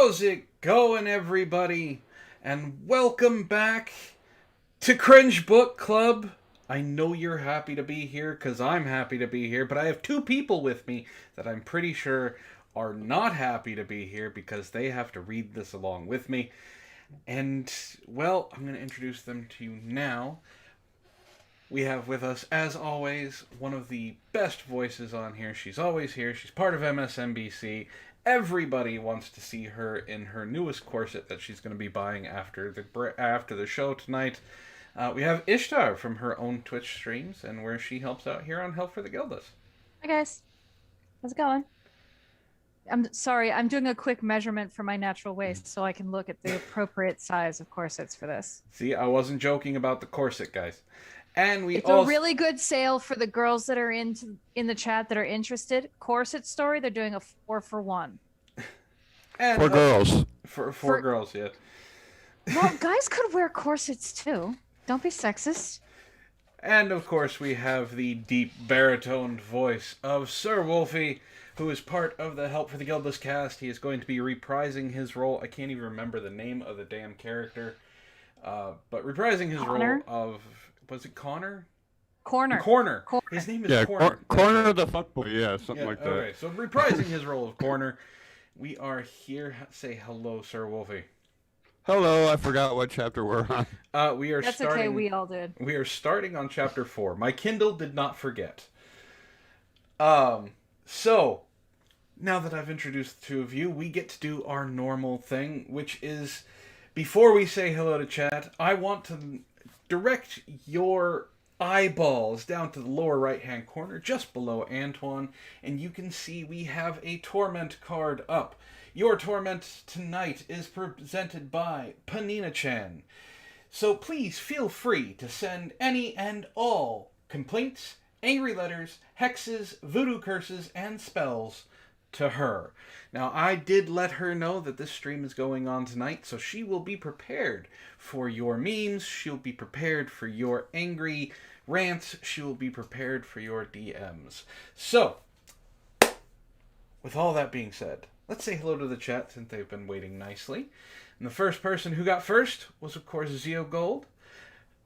How's it going, everybody? And welcome back to Cringe Book Club. I know you're happy to be here because I'm happy to be here, but I have two people with me that I'm pretty sure are not happy to be here because they have to read this along with me. And, well, I'm going to introduce them to you now. We have with us, as always, one of the best voices on here. She's always here. She's part of MSNBC. Everybody wants to see her in her newest corset that she's going to be buying after the show tonight. We have Ishtar from her own Twitch streams and where she helps out here on Help for the Gildas. Hi guys, how's it going? I'm sorry, I'm doing a quick measurement for my natural waist so I can look at the appropriate size of corsets for this. See, I wasn't joking about the corset, guys. And it's a really good sale for the girls that are in the chat that are interested. Corset Story, they're doing a 4 for 1. And, for girls. For girls, yeah. Well, guys could wear corsets too. Don't be sexist. And of course, we have the deep baritone voice of Sir Wolfie, who is part of the Help for the Gildas cast. He is going to be reprising his role. I can't even remember the name of the damn character. But reprising his role of... Was it Connor? Corner. His name is Corner. Corner the fuckboy, yeah, something like that. Okay, so reprising his role of Corner, we are here. Say hello, Sir Wolfie. Hello, I forgot what chapter we're on. That's starting, okay, we all did. We are starting on chapter 4. My Kindle did not forget. So, now that I've introduced the two of you, we get to do our normal thing, which is, before we say hello to chat, I want to direct your eyeballs down to the lower right-hand corner, just below Antoine, and you can see we have a Torment card up. Your Torment tonight is presented by Panina-chan. So please feel free to send any and all complaints, angry letters, hexes, voodoo curses, and spells to her. Now, I did let her know that this stream is going on tonight, so she will be prepared for your memes, she'll be prepared for your angry rants, she will be prepared for your DMs. So, with all that being said, let's say hello to the chat since they've been waiting nicely. And the first person who got first was, of course, Zeo Gold.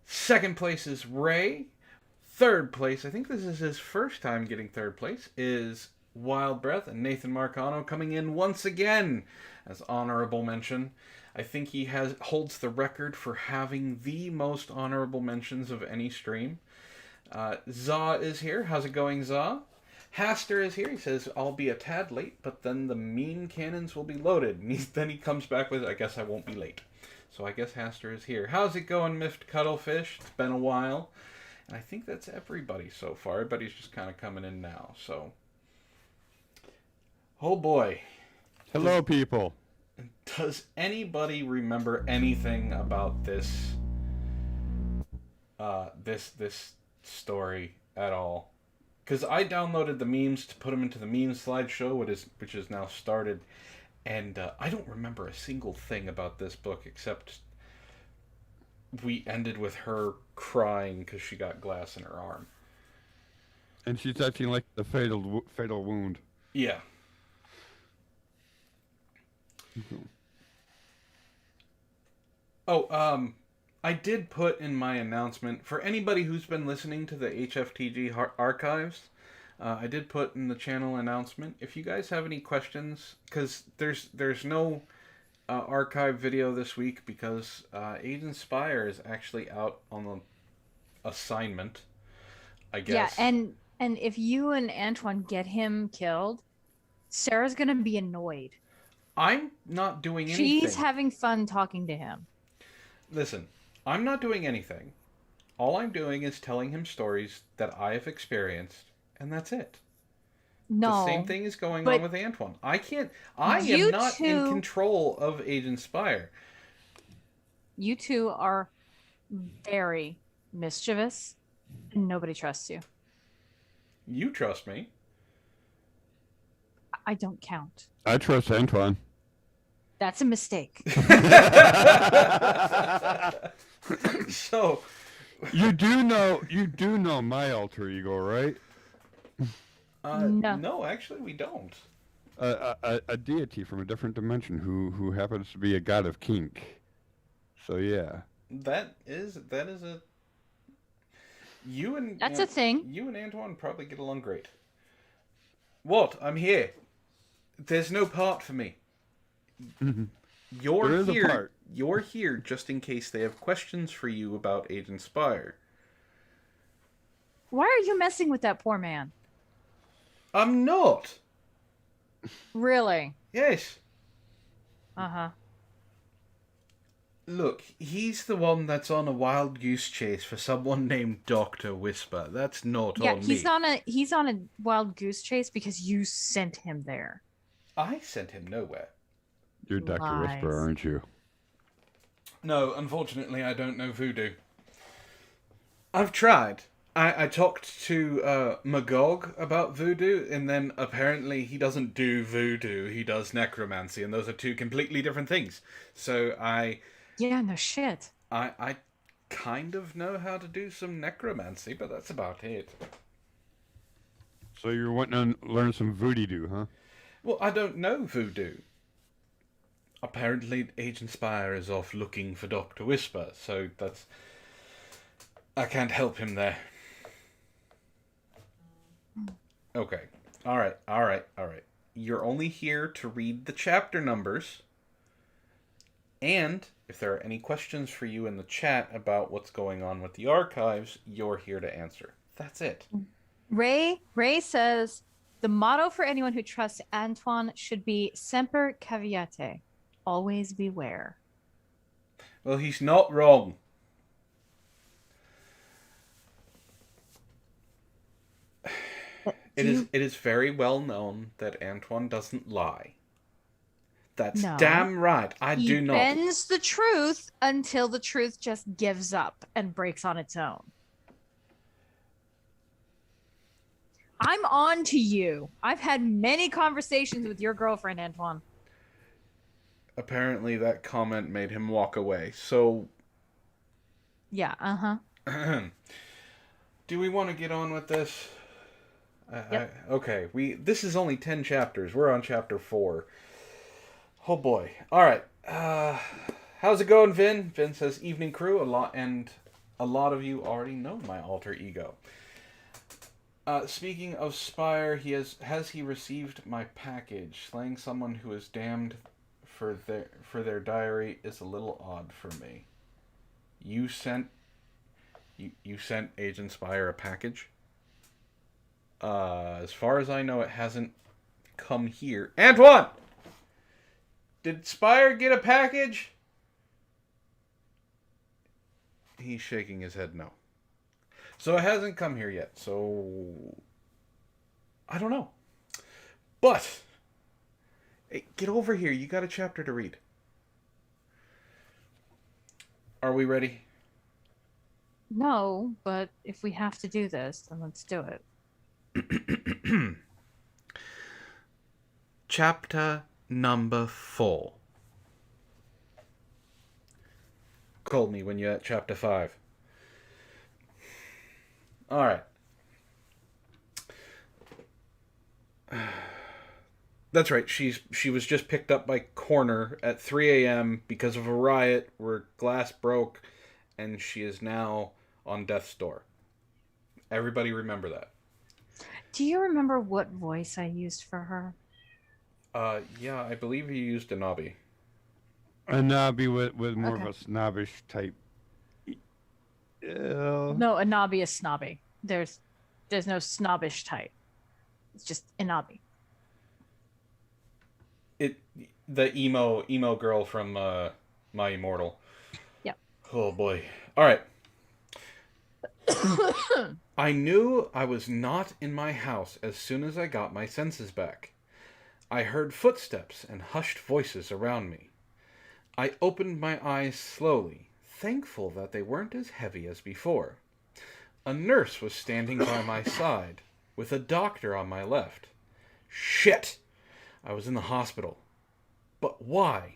Second place is Ray. Third place, I think this is his first time getting third place, is Wild Breath, and Nathan Marcano coming in once again as honorable mention. I think he holds the record for having the most honorable mentions of any stream. Za is here. How's it going, Za? Haster is here. He says, I'll be a tad late, but then the mean cannons will be loaded. And then he comes back with, I guess I won't be late. So I guess Haster is here. How's it going, Miffed Cuttlefish? It's been a while. And I think that's everybody so far. Everybody's just kind of coming in now, so... Oh boy. Hello, people. Does anybody remember anything about this this story at all? Because I downloaded the memes to put them into the meme slideshow, which is now started, and I don't remember a single thing about this book except we ended with her crying because she got glass in her arm. And she's acting like the fatal wound. Yeah. Oh, I did put in my announcement, for anybody who's been listening to the HFTG archives, I did put in the channel announcement, if you guys have any questions, because there's no archive video this week, because Agent Spire is actually out on the assignment, I guess. Yeah, and if you and Antoine get him killed, Sarah's gonna be annoyed. I'm not doing anything. She's having fun talking to him. Listen, I'm not doing anything. All I'm doing is telling him stories that I have experienced, and that's it. No. The same thing is going on with Antoine. I am not in control of Agent Spire. You two are very mischievous, and nobody trusts you. You trust me. I don't count. I trust Antoine. That's a mistake. So, you do know my alter ego, right? No. No, actually, we don't. a deity from a different dimension who happens to be a god of kink. So yeah. That is a That's a thing. You and Antoine probably get along great. What? I'm here. There's no part for me. You're There is a here. part. You're here just in case they have questions for you about Agent Spire. Why are you messing with that poor man? I'm not. Really? Yes. Uh-huh. Look, he's the one that's on a wild goose chase for someone named Dr. Whisper. That's not Yeah, on me. he's on a wild goose chase because you sent him there. I sent him nowhere. You're Dr. Whisper, Lies. aren't you? No, unfortunately, I don't know voodoo. I've tried. I talked to Magog about voodoo, and then apparently he doesn't do voodoo, he does necromancy, and those are two completely different things. So Yeah, no shit. I kind of know how to do some necromancy, but that's about it. So you're wanting to learn some voodoo, huh? Well, I don't know voodoo. Apparently, Agent Spire is off looking for Dr. Whisper, so I can't help him there. Okay. Alright. You're only here to read the chapter numbers. And if there are any questions for you in the chat about what's going on with the archives, you're here to answer. That's it. Ray says the motto for anyone who trusts Antoine should be Semper Caveate. Always beware. Well, he's not wrong. It is very well known that Antoine doesn't lie. That's No. damn right. I He do not. bends the truth until the truth just gives up and breaks on its own. I'm on to you. I've had many conversations with your girlfriend, Antoine. Apparently that comment made him walk away. So, Yeah, uh-huh. do we want to get on with this? Yep. Okay, this is only 10 chapters. We're on chapter 4. Oh boy. All right. How's it going, Vin? Vin says, "Evening crew." A lot of you already know my alter ego. Speaking of Spire, has he received my package? Slaying someone who is damned for their diary is a little odd for me. You sent Agent Spire a package? As far as I know, it hasn't come here. Antoine! Did Spire get a package? He's shaking his head no. So it hasn't come here yet, so I don't know. But hey, get over here. You got a chapter to read. Are we ready? No, but if we have to do this, then let's do it. Chapter number 4. Call me when you're at chapter 5. Alright. That's right, she was just picked up by Corner at 3 a.m. because of a riot where glass broke, and she is now on death's door. Everybody remember that. Do you remember what voice I used for her? Yeah, I believe you used Anabi. A knobby with more of Okay. a snobbish type. No, Anabi is snobby. There's no snobbish type. It's just Anabi. The emo girl from My Immortal. Yep. Oh boy. Alright. I knew I was not in my house as soon as I got my senses back. I heard footsteps and hushed voices around me. I opened my eyes slowly, thankful that they weren't as heavy as before. A nurse was standing by my side, with a doctor on my left. Shit! I was in the hospital. But why?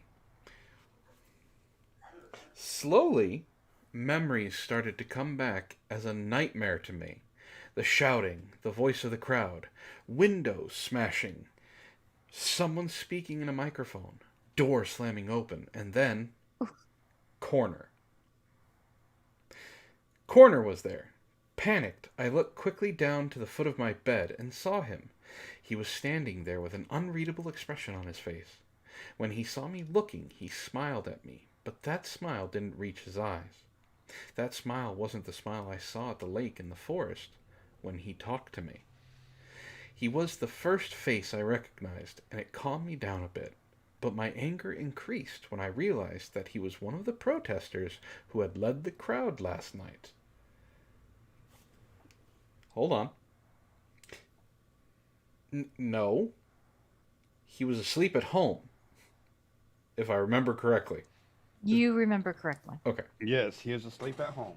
Slowly, memories started to come back as a nightmare to me. The shouting, the voice of the crowd, windows smashing, Someone speaking in a microphone, door slamming open, and then Corner. Corner was there. Panicked, I looked quickly down to the foot of my bed and saw him. He was standing there with an unreadable expression on his face. When he saw me looking, he smiled at me, but that smile didn't reach his eyes. That smile wasn't the smile I saw at the lake in the forest when he talked to me. He was the first face I recognized, and it calmed me down a bit. But my anger increased when I realized that he was one of the protesters who had led the crowd last night. Hold on. No. He was asleep at home, if I remember correctly. You remember correctly. Okay. Yes, he is asleep at home.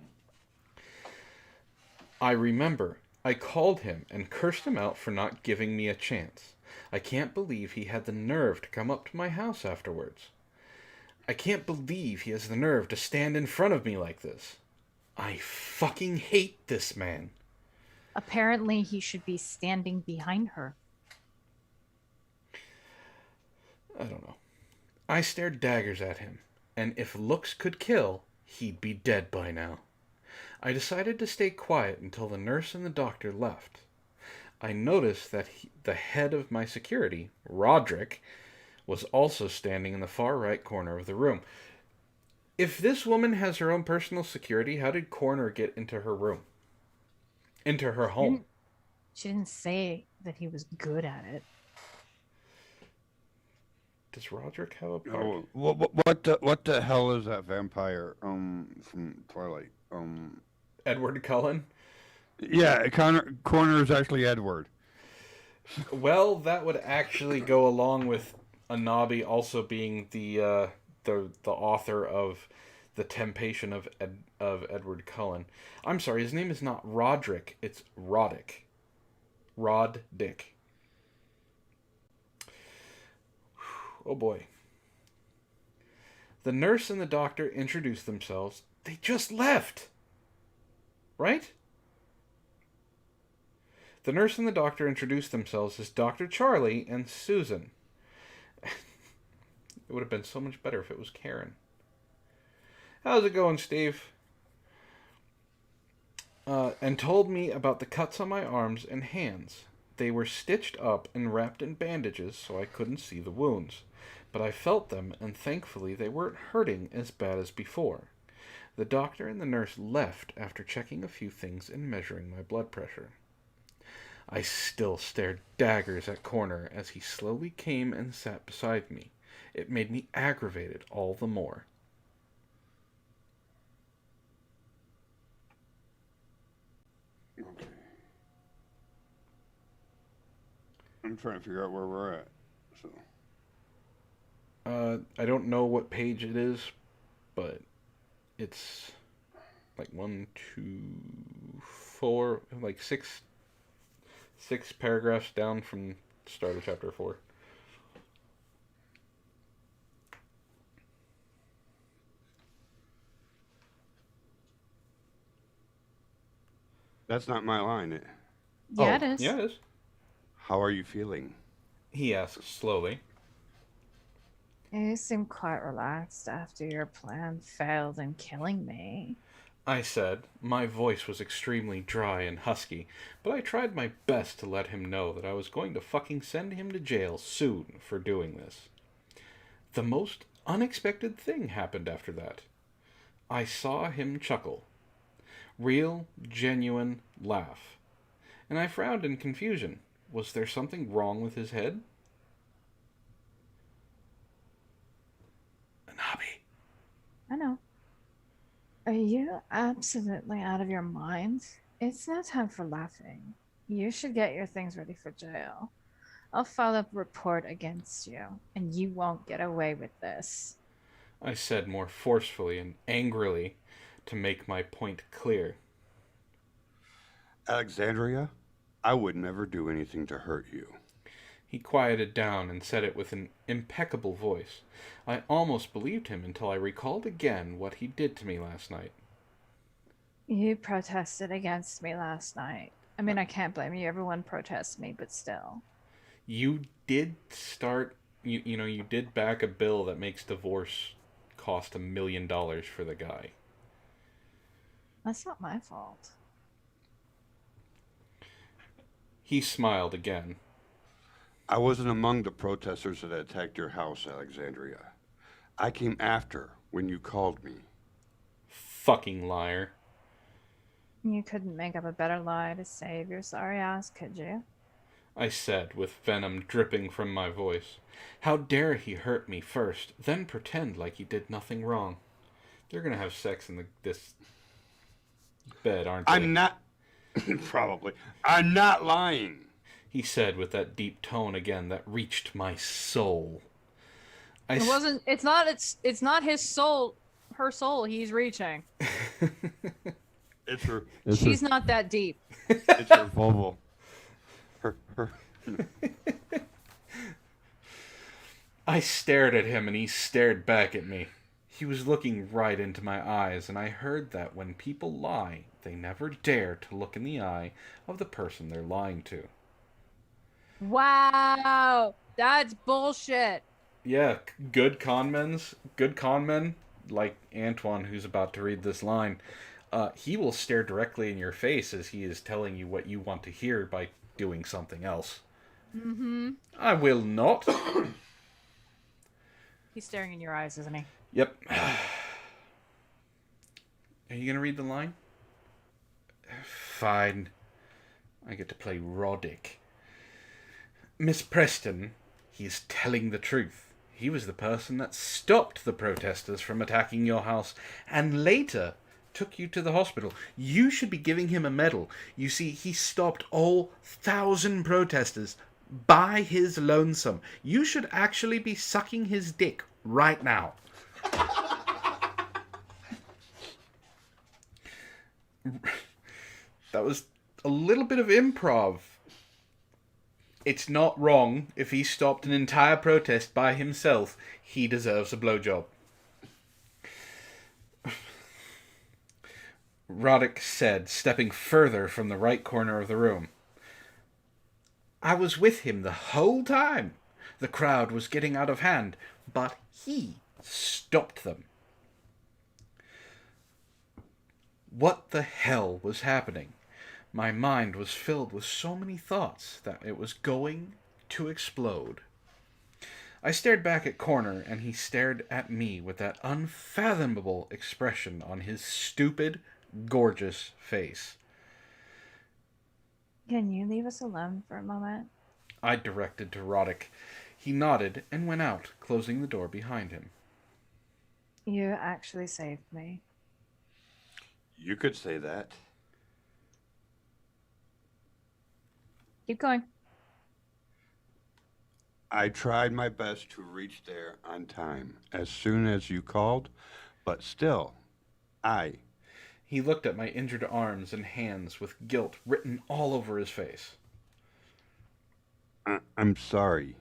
I remember. I called him and cursed him out for not giving me a chance. I can't believe he had the nerve to come up to my house afterwards. I can't believe he has the nerve to stand in front of me like this. I fucking hate this man. Apparently, he should be standing behind her. I don't know. I stared daggers at him, and if looks could kill, he'd be dead by now. I decided to stay quiet until the nurse and the doctor left. I noticed that the head of my security, Roderick, was also standing in the far right corner of the room. If this woman has her own personal security, how did Corner get into her room? Into her home? She didn't say that he was good at it. Does Roderick have a part? Oh, what the hell is that vampire from Twilight? Edward Cullen? Yeah, Corner is actually Edward. Well, that would actually go along with Anabi also being the author of The Temptation of Edward Cullen. I'm sorry, his name is not Roderick, it's Roddick. Roddick. Oh boy. The nurse and the doctor introduced themselves. They just left! Right? The nurse and the doctor introduced themselves as Dr. Charlie and Susan. It would have been so much better if it was Karen. How's it going, Steve? And told me about the cuts on my arms and hands. They were stitched up and wrapped in bandages so I couldn't see the wounds. But I felt them, and thankfully they weren't hurting as bad as before. The doctor and the nurse left after checking a few things and measuring my blood pressure. I still stared daggers at Corner as he slowly came and sat beside me. It made me aggravated all the more. Okay. I'm trying to figure out where we're at. So. I don't know what page it is, but it's like 1, 2, 4, like six paragraphs down from the start of chapter 4. That's not my line. Yeah, it is. Yeah, it is. How are you feeling? He asks slowly. You seem quite relaxed after your plan failed in killing me. I said. My voice was extremely dry and husky, but I tried my best to let him know that I was going to fucking send him to jail soon for doing this. The most unexpected thing happened after that. I saw him chuckle. Real, genuine laugh. And I frowned in confusion. Was there something wrong with his head? Anabi. I know. Are you absolutely out of your mind? It's no time for laughing. You should get your things ready for jail. I'll file a report against you, and you won't get away with this. I said more forcefully and angrily to make my point clear. Alexandria, I would never do anything to hurt you. He quieted down and said it with an impeccable voice. I almost believed him until I recalled again what he did to me last night. You protested against me last night. I mean, I can't blame you. Everyone protests me, but still. You did start, you did back a bill that makes divorce cost $1 million for the guy. That's not my fault. He smiled again. I wasn't among the protesters that attacked your house, Alexandria. I came after when you called me. Fucking liar. You couldn't make up a better lie to save your sorry ass, could you? I said, with venom dripping from my voice. How dare he hurt me first, then pretend like he did nothing wrong. They're gonna have sex in this bed, aren't they? I'm not... Probably. I'm not lying. He said with that deep tone again that reached my soul. It's not his soul, her soul he's reaching. It's her. She's not that deep. It's her vulval. Her. I stared at him and he stared back at me. He was looking right into my eyes, and I heard that when people lie, they never dare to look in the eye of the person they're lying to. Wow, that's bullshit. Yeah, good conmen, like Antoine, who's about to read this line, he will stare directly in your face as he is telling you what you want to hear by doing something else. Mm-hmm. I will not. He's staring in your eyes, isn't he? Yep. Are you gonna read the line? Fine. I get to play Roddick. Miss Preston, he is telling the truth. He was the person that stopped the protesters from attacking your house and later took you to the hospital. You should be giving him a medal. You see, he stopped all 1,000 protesters by his lonesome. You should actually be sucking his dick right now. That was a little bit of improv. It's not wrong if he stopped an entire protest by himself. He deserves a blowjob. Roddick said, stepping further from the right corner of the room. I was with him the whole time. The crowd was getting out of hand, but he stopped them. What the hell was happening? My mind was filled with so many thoughts that it was going to explode. I stared back at Corner, and he stared at me with that unfathomable expression on his stupid, gorgeous face. Can you leave us alone for a moment? I directed to Roddick. He nodded and went out, closing the door behind him. You actually saved me. You could say that. Keep going. I tried my best to reach there on time as soon as you called, but still, He looked at my injured arms and hands with guilt written all over his face. I'm sorry.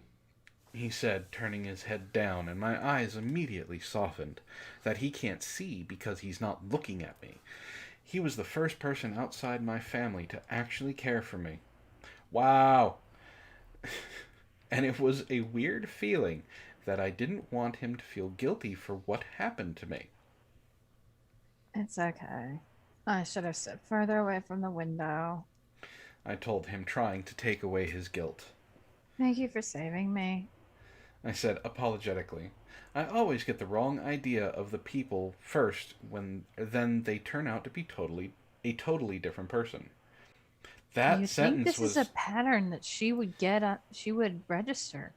He said, turning his head down, and my eyes immediately softened. That he can't see because he's not looking at me. He was the first person outside my family to actually care for me. Wow. And it was a weird feeling that I didn't want him to feel guilty for what happened to me. It's okay. I should have stood further away from the window. I told him, trying to take away his guilt. Thank you for saving me. I said apologetically. I always get the wrong idea of the people first, then they turn out to be a totally different person. That you sentence think this is a pattern that she would register?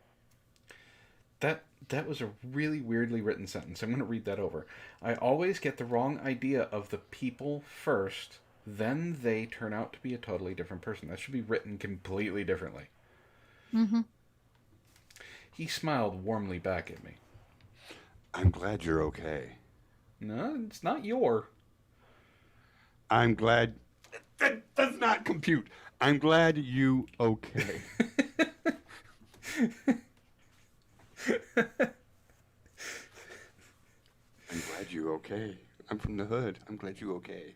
That was a really weirdly written sentence. I'm going to read that over. I always get the wrong idea of the people first, then they turn out to be a totally different person. That should be written completely differently. Mm-hmm. He smiled warmly back at me. I'm glad you're okay. No, it's not your. I'm glad... That does not compute. I'm glad you okay. I'm glad you okay. I'm from the hood. I'm glad you okay.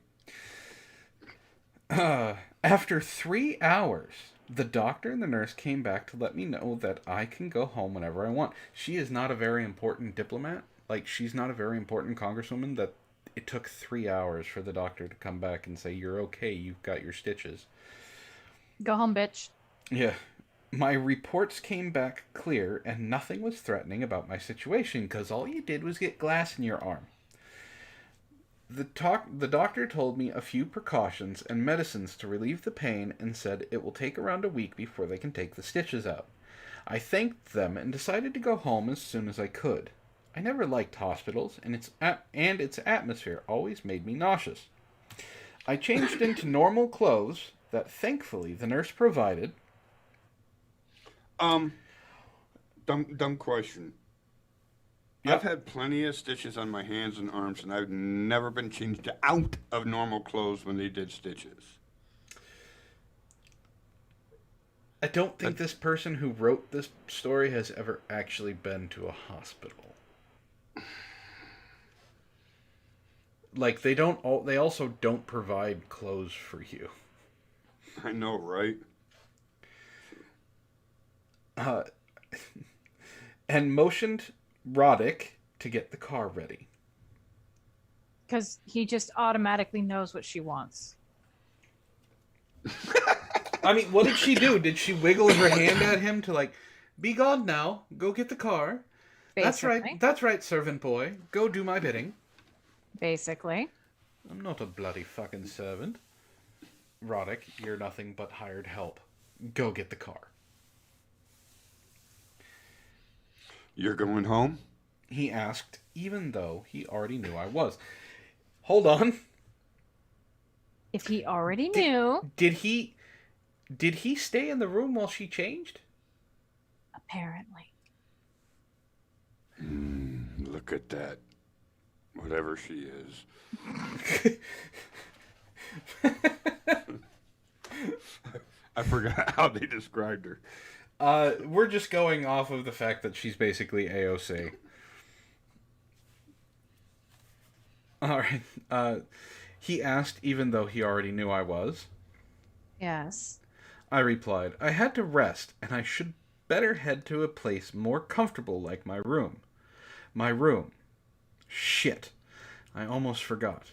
After 3 hours, The doctor and the nurse came back to let me know that I can go home whenever I want. She is not a very important diplomat. Like, she's not a very important congresswoman that it took 3 hours for the doctor to come back and say, "You're okay, you've got your stitches." Go home, bitch. Yeah. My reports came back clear and nothing was threatening about my situation because all you did was get glass in your arm. The doctor told me a few precautions and medicines to relieve the pain and said it will take around a week before they can take the stitches out. I thanked them and decided to go home as soon as I could. I never liked hospitals, and its atmosphere always made me nauseous. I changed into normal clothes that thankfully the nurse provided. Dumb question. Yep. I've had plenty of stitches on my hands and arms, and I've never been changed out of normal clothes when they did stitches. I don't think this person who wrote this story has ever actually been to a hospital. Like, they also don't provide clothes for you. I know, right? And motioned Roddick to get the car ready. Because he just automatically knows what she wants. I mean, what did she do? Did she wiggle her hand at him to, like, "Be gone now, go get the car"? Basically. That's right, servant boy. Go do my bidding. Basically. I'm not a bloody fucking servant. Roddick, you're nothing but hired help. Go get the car. You're going home? He asked, even though he already knew I was. Hold on. If he already knew. Did he stay in the room while she changed? Apparently. Look at that. Whatever she is. I forgot how they described her. We're just going off of the fact that she's basically AOC. Alright. He asked even though he already knew I was. Yes. I replied, I had to rest, and I should better head to a place more comfortable like my room. My room. Shit. I almost forgot.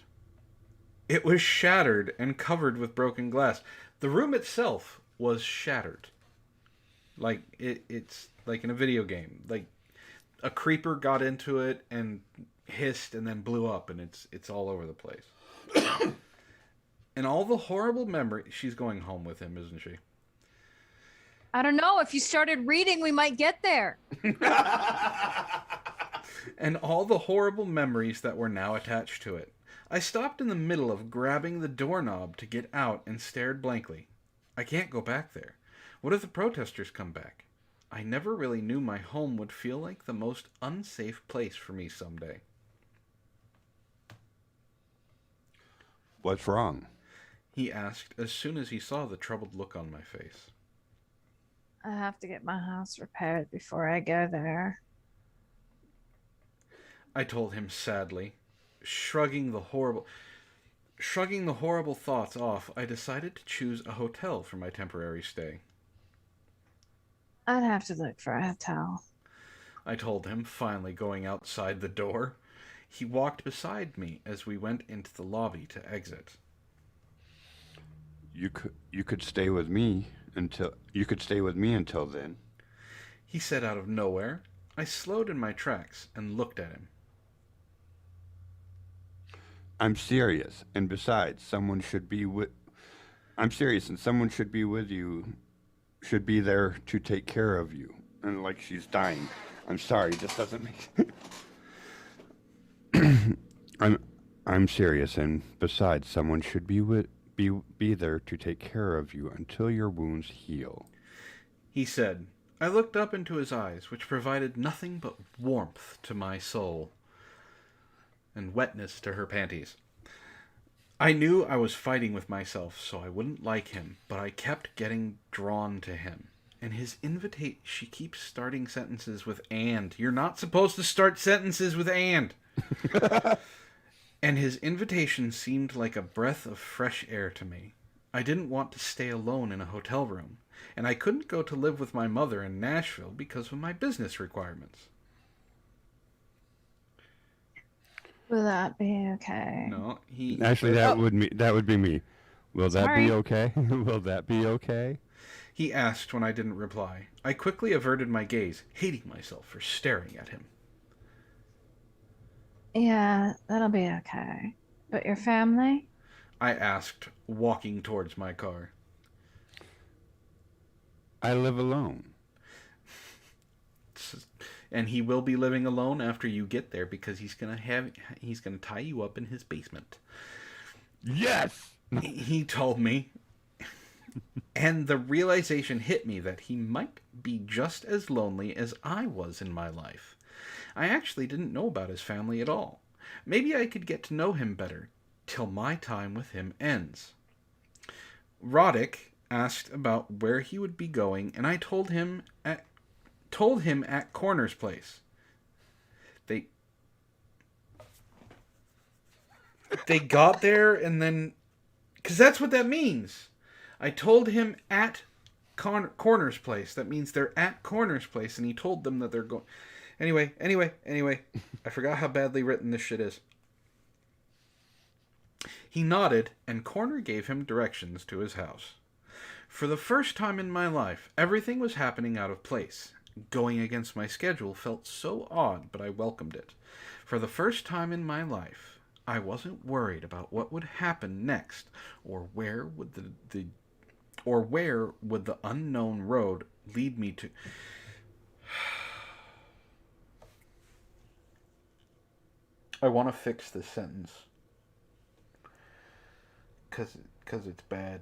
It was shattered and covered with broken glass. The room itself was shattered. Like, it's like in a video game. Like, a creeper got into it and hissed and then blew up, and it's all over the place. And all the horrible memories... She's going home with him, isn't she? I don't know. If you started reading, we might get there. And all the horrible memories that were now attached to it. I stopped in the middle of grabbing the doorknob to get out and stared blankly. I can't go back there. What if the protesters come back? I never really knew my home would feel like the most unsafe place for me someday. What's wrong? He asked as soon as he saw the troubled look on my face. I have to get my house repaired before I go there. I told him sadly. Shrugging the horrible thoughts off, I decided to choose a hotel for my temporary stay. I'd have to look for a hotel. I told him, finally going outside the door. He walked beside me as we went into the lobby to exit. You could stay with me until then. He said out of nowhere. I slowed in my tracks and looked at him. I'm serious, and besides, someone should be with you, should be there to take care of you. And like she's dying. I'm sorry, this doesn't make I'm serious, and besides, someone should be there to take care of you until your wounds heal. He said. I looked up into his eyes, which provided nothing but warmth to my soul and wetness to her panties. I knew I was fighting with myself so I wouldn't like him, but I kept getting drawn to him. And his she keeps starting sentences with "and." You're not supposed to start sentences with "and." And his invitation seemed like a breath of fresh air to me. I didn't want to stay alone in a hotel room. and I couldn't go to live with my mother in Nashville because of my business requirements. Will that be okay? No, he... Actually, that would be me. Will that Sorry. be okay? Will that be okay? He asked when I didn't reply. I quickly averted my gaze, hating myself for staring at him. Yeah, that'll be okay. But your family? I asked, walking towards my car. I live alone. And he will be living alone after you get there because he's gonna tie you up in his basement. Yes! He told me. And the realization hit me that he might be just as lonely as I was in my life. I actually didn't know about his family at all. Maybe I could get to know him better till my time with him ends. Roddick asked about where he would be going, and I told him at Corner's place. They got there and then, because that's what that means. I told him at Corner's place. That means they're at Corner's place, and he told them that they're going. Anyway. I forgot how badly written this shit is. He nodded, and Corner gave him directions to his house. For the first time in my life, everything was happening out of place. Going against my schedule felt so odd, but I welcomed it. For the first time in my life, I wasn't worried about what would happen next, or where would the unknown road lead me to. I want to fix this sentence because it's bad.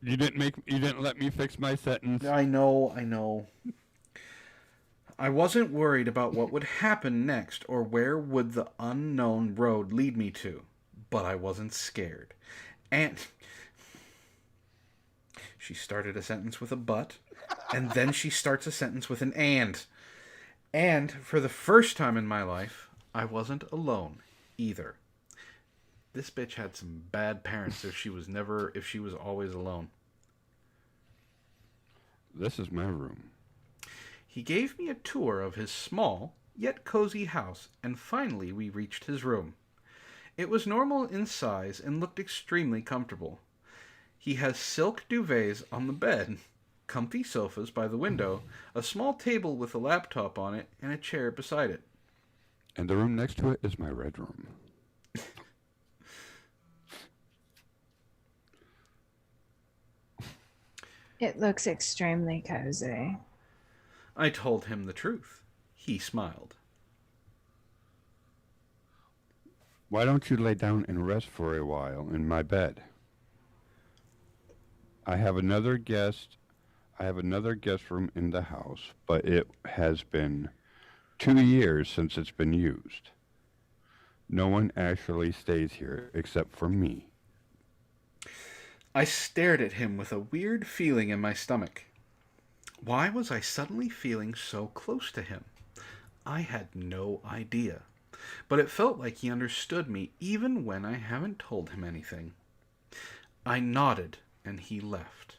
You didn't let me fix my sentence. I know. I wasn't worried about what would happen next or where would the unknown road lead me to, but I wasn't scared. And she started a sentence with a but, and then she starts a sentence with an and. And for the first time in my life, I wasn't alone either. This bitch had some bad parents if she was always alone. This is my room. He gave me a tour of his small, yet cozy house, and finally we reached his room. It was normal in size and looked extremely comfortable. He has silk duvets on the bed, comfy sofas by the window, a small table with a laptop on it, and a chair beside it. And the room next to it is my red room. It looks extremely cozy. I told him the truth. He smiled. Why don't you lay down and rest for a while in my bed? I have another guest room in the house, but it has been 2 years since it's been used. No one actually stays here except for me. I stared at him with a weird feeling in my stomach. Why was I suddenly feeling so close to him? I had no idea. But it felt like he understood me even when I haven't told him anything. I nodded and he left.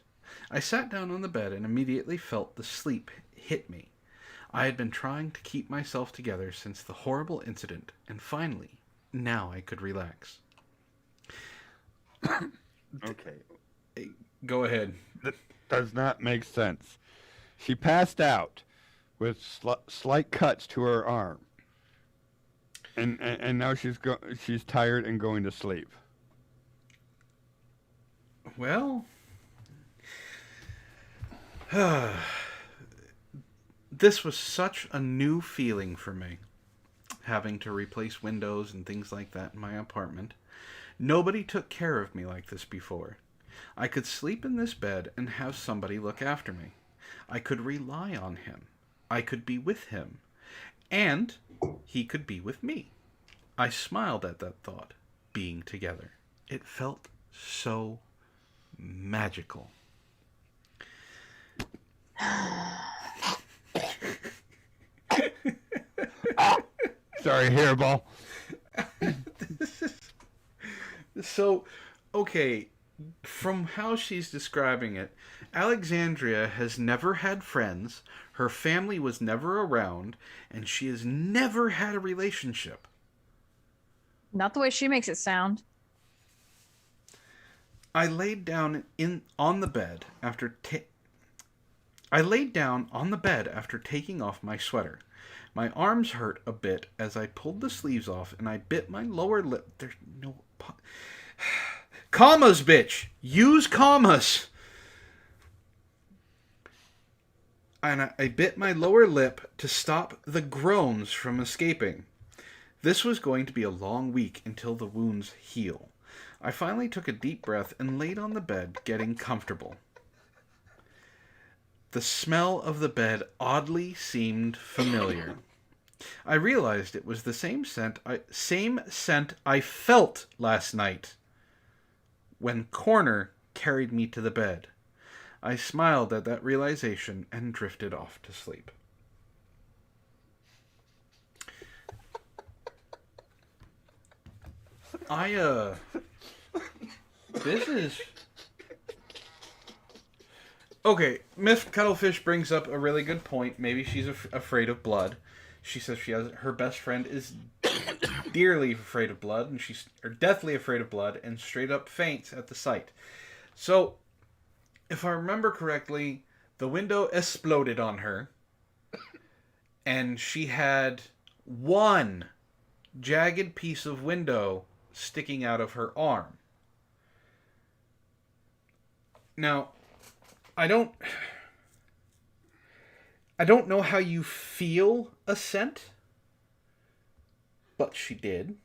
I sat down on the bed and immediately felt the sleep hit me. I had been trying to keep myself together since the horrible incident, and finally, now I could relax. Okay. Go ahead. That does not make sense. She passed out with slight cuts to her arm. And now she's tired and going to sleep. Well, this was such a new feeling for me, having to replace windows and things like that in my apartment. Nobody took care of me like this before. I could sleep in this bed and have somebody look after me. I could rely on him. I could be with him. And he could be with me. I smiled at that thought, being together. It felt so magical. Sorry, hairball. So, okay, from how she's describing it, Alexandria has never had friends, her family was never around, and she has never had a relationship. Not the way she makes it sound. I laid down on the bed after I laid down on the bed after taking off my sweater. My arms hurt a bit as I pulled the sleeves off, and I bit my lower lip. There's no commas, bitch. Use commas. And I bit my lower lip to stop the groans from escaping. This was going to be a long week until the wounds heal. I finally took a deep breath and laid on the bed, getting comfortable. The smell of the bed oddly seemed familiar. I realized it was the same scent I felt last night when Corner carried me to the bed. I smiled at that realization and drifted off to sleep. This is... Okay, Miss Cuttlefish brings up a really good point. Maybe she's afraid of blood. She says her best friend is dearly afraid of blood, and she's deathly afraid of blood, and straight up faints at the sight. So, if I remember correctly, the window exploded on her, and she had one jagged piece of window sticking out of her arm. Now, I don't know how you feel a scent, but she did.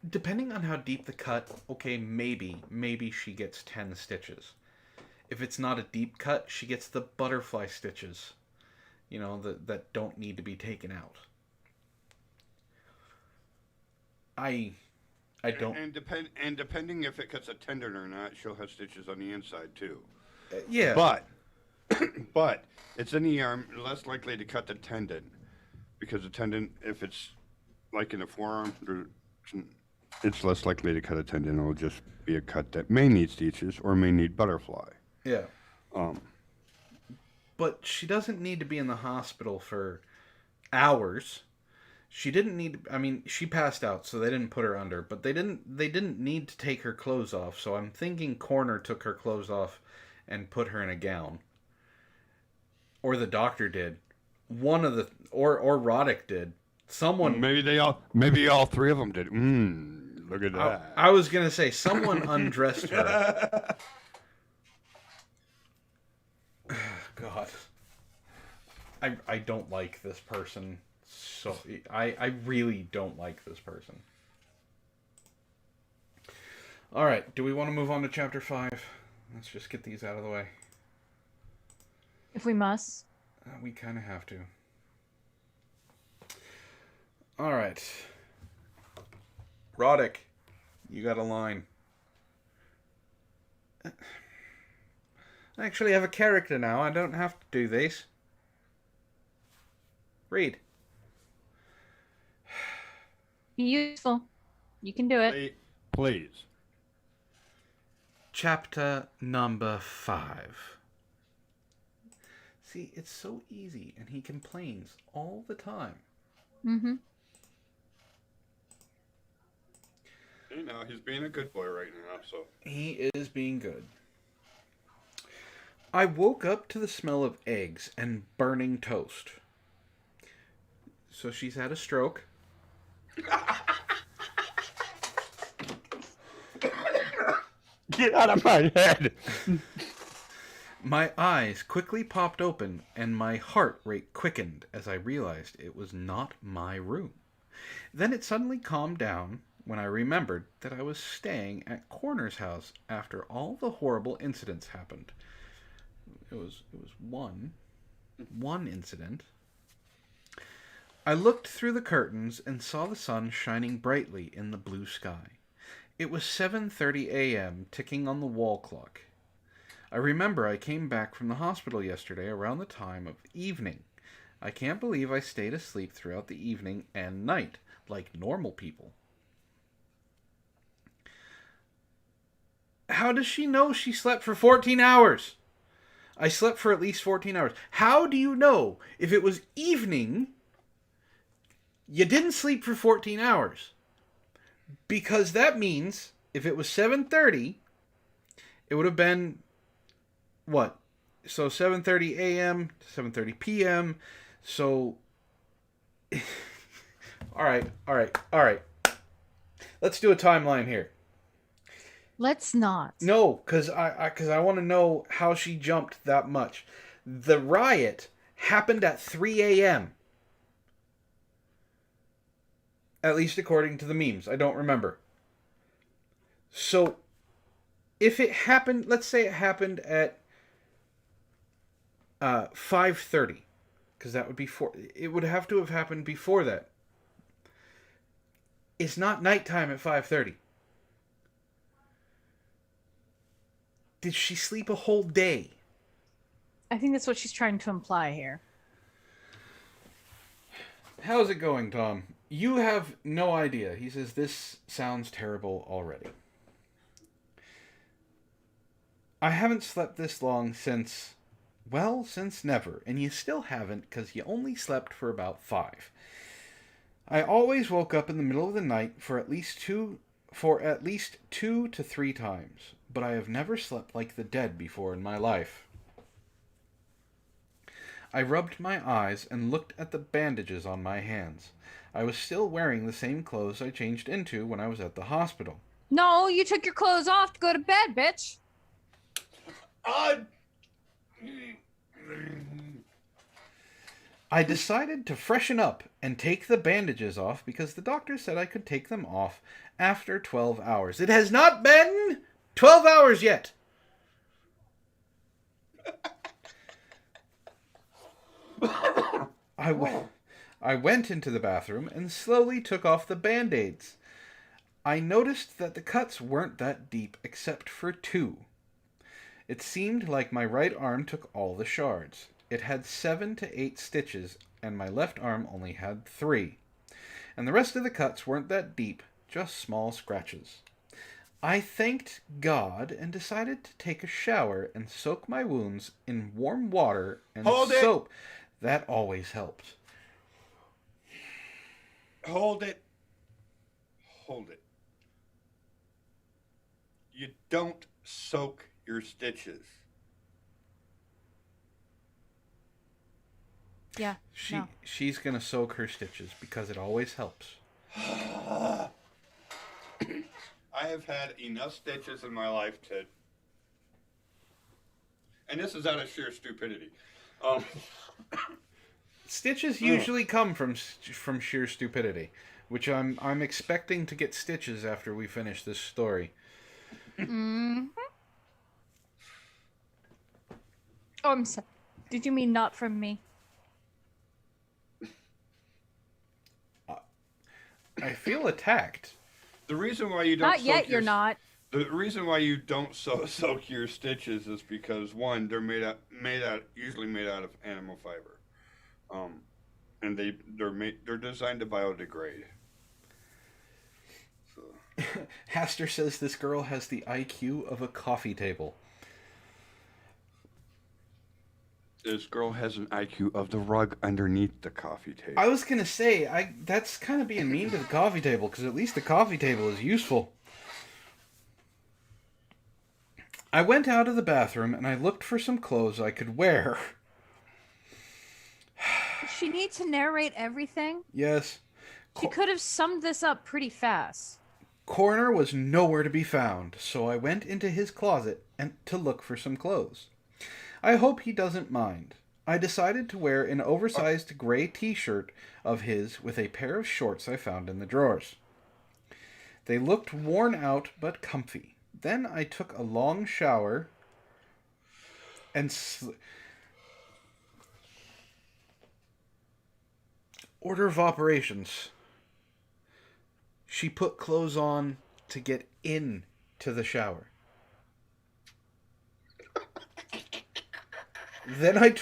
Depending on how deep the cut, okay, maybe she gets 10 stitches. If it's not a deep cut, she gets the butterfly stitches, that don't need to be taken out. I don't. And depending if it cuts a tendon or not, she'll have stitches on the inside too. Yeah. But it's in the arm, less likely to cut the tendon, because the tendon, if it's like in the forearm, it's less likely to cut a tendon. It'll just be a cut that may need stitches or may need butterfly. Yeah. But she doesn't need to be in the hospital for hours. She didn't need. I mean, she passed out, so they didn't put her under. But they didn't need to take her clothes off. So I'm thinking Corner took her clothes off and put her in a gown, or the doctor did. One of the or Roddick did. Someone. Maybe all three of them did. Look at that. I was gonna say someone undressed her. God, I don't like this person. So I really don't like this person. All right, do we want to move on to chapter 5? Let's just get these out of the way. If we must. We kind of have to. All right. Roddick, you got a line. I actually have a character now. I don't have to do these. Read. Be useful. You can do it. Please. Chapter number 5. See, it's so easy, and he complains all the time. Mm-hmm. You know, he's being a good boy right now, so. He is being good. I woke up to the smell of eggs and burning toast. So she's had a stroke. Get out of my head! My eyes quickly popped open and my heart rate quickened as I realized it was not my room. Then it suddenly calmed down when I remembered that I was staying at Corner's house after all the horrible incidents happened. It was one incident. I looked through the curtains and saw the sun shining brightly in the blue sky. It was 7:30 a.m. ticking on the wall clock. I remember I came back from the hospital yesterday around the time of evening. I can't believe I stayed asleep throughout the evening and night, like normal people. how does she know she slept for 14 hours? I slept for at least 14 hours. How do you know if it was evening, you didn't sleep for 14 hours? Because that means if it was 7:30, it would have been what? So 7:30 a.m. to 7:30 p.m. So all right. Let's do a timeline here. Let's not. No, because I want to know how she jumped that much. The riot happened at 3 a.m. At least according to the memes. I don't remember. So, if it happened, let's say it happened at 5:30, because that would be it would have to have happened before that. It's not nighttime at 5:30. Did she sleep a whole day? I think that's what she's trying to imply here. How's it going, Tom? You have no idea. He says, this sounds terrible already. I haven't slept this long since never. And you still haven't, because you only slept for about 5. I always woke up in the middle of the night for at least 2 to 3 times. But I have never slept like the dead before in my life. I rubbed my eyes and looked at the bandages on my hands. I was still wearing the same clothes I changed into when I was at the hospital. No, you took your clothes off to go to bed, bitch. I decided to freshen up and take the bandages off because the doctor said I could take them off after 12 hours. It has not been 12 hours yet. I went into the bathroom and slowly took off the band-aids. I noticed that the cuts weren't that deep except for 2. It seemed like my right arm took all the shards. It had 7 to 8 stitches, and my left arm only had 3. And the rest of the cuts weren't that deep, just small scratches. I thanked God and decided to take a shower and soak my wounds in warm water and soap. That always helped. Hold it. You don't soak your stitches. Yeah. She's gonna soak her stitches because it always helps. I have had enough stitches in my life to, and this is out of sheer stupidity. Stitches usually come from sheer stupidity, which I'm expecting to get stitches after we finish this story. Mm-hmm. Oh, I'm sorry. Did you mean not from me? I feel attacked. The reason why you don't Not yet. You're not. The reason why you don't soak your stitches is because, one, they're usually made out of animal fiber, and they're designed to biodegrade. So. Haster says this girl has the IQ of a coffee table. This girl has an IQ of the rug underneath the coffee table. I was gonna say that's kind of being mean to the coffee table, because at least the coffee table is useful. I went out of the bathroom and I looked for some clothes I could wear. She needs to narrate everything. Yes. She could have summed this up pretty fast. Corner was nowhere to be found, so I went into his closet and to look for some clothes. I hope he doesn't mind. I decided to wear an oversized gray t-shirt of his with a pair of shorts I found in the drawers. They looked worn out but comfy. Then I took a long shower and order of operations. She put clothes on to get into the shower. Then I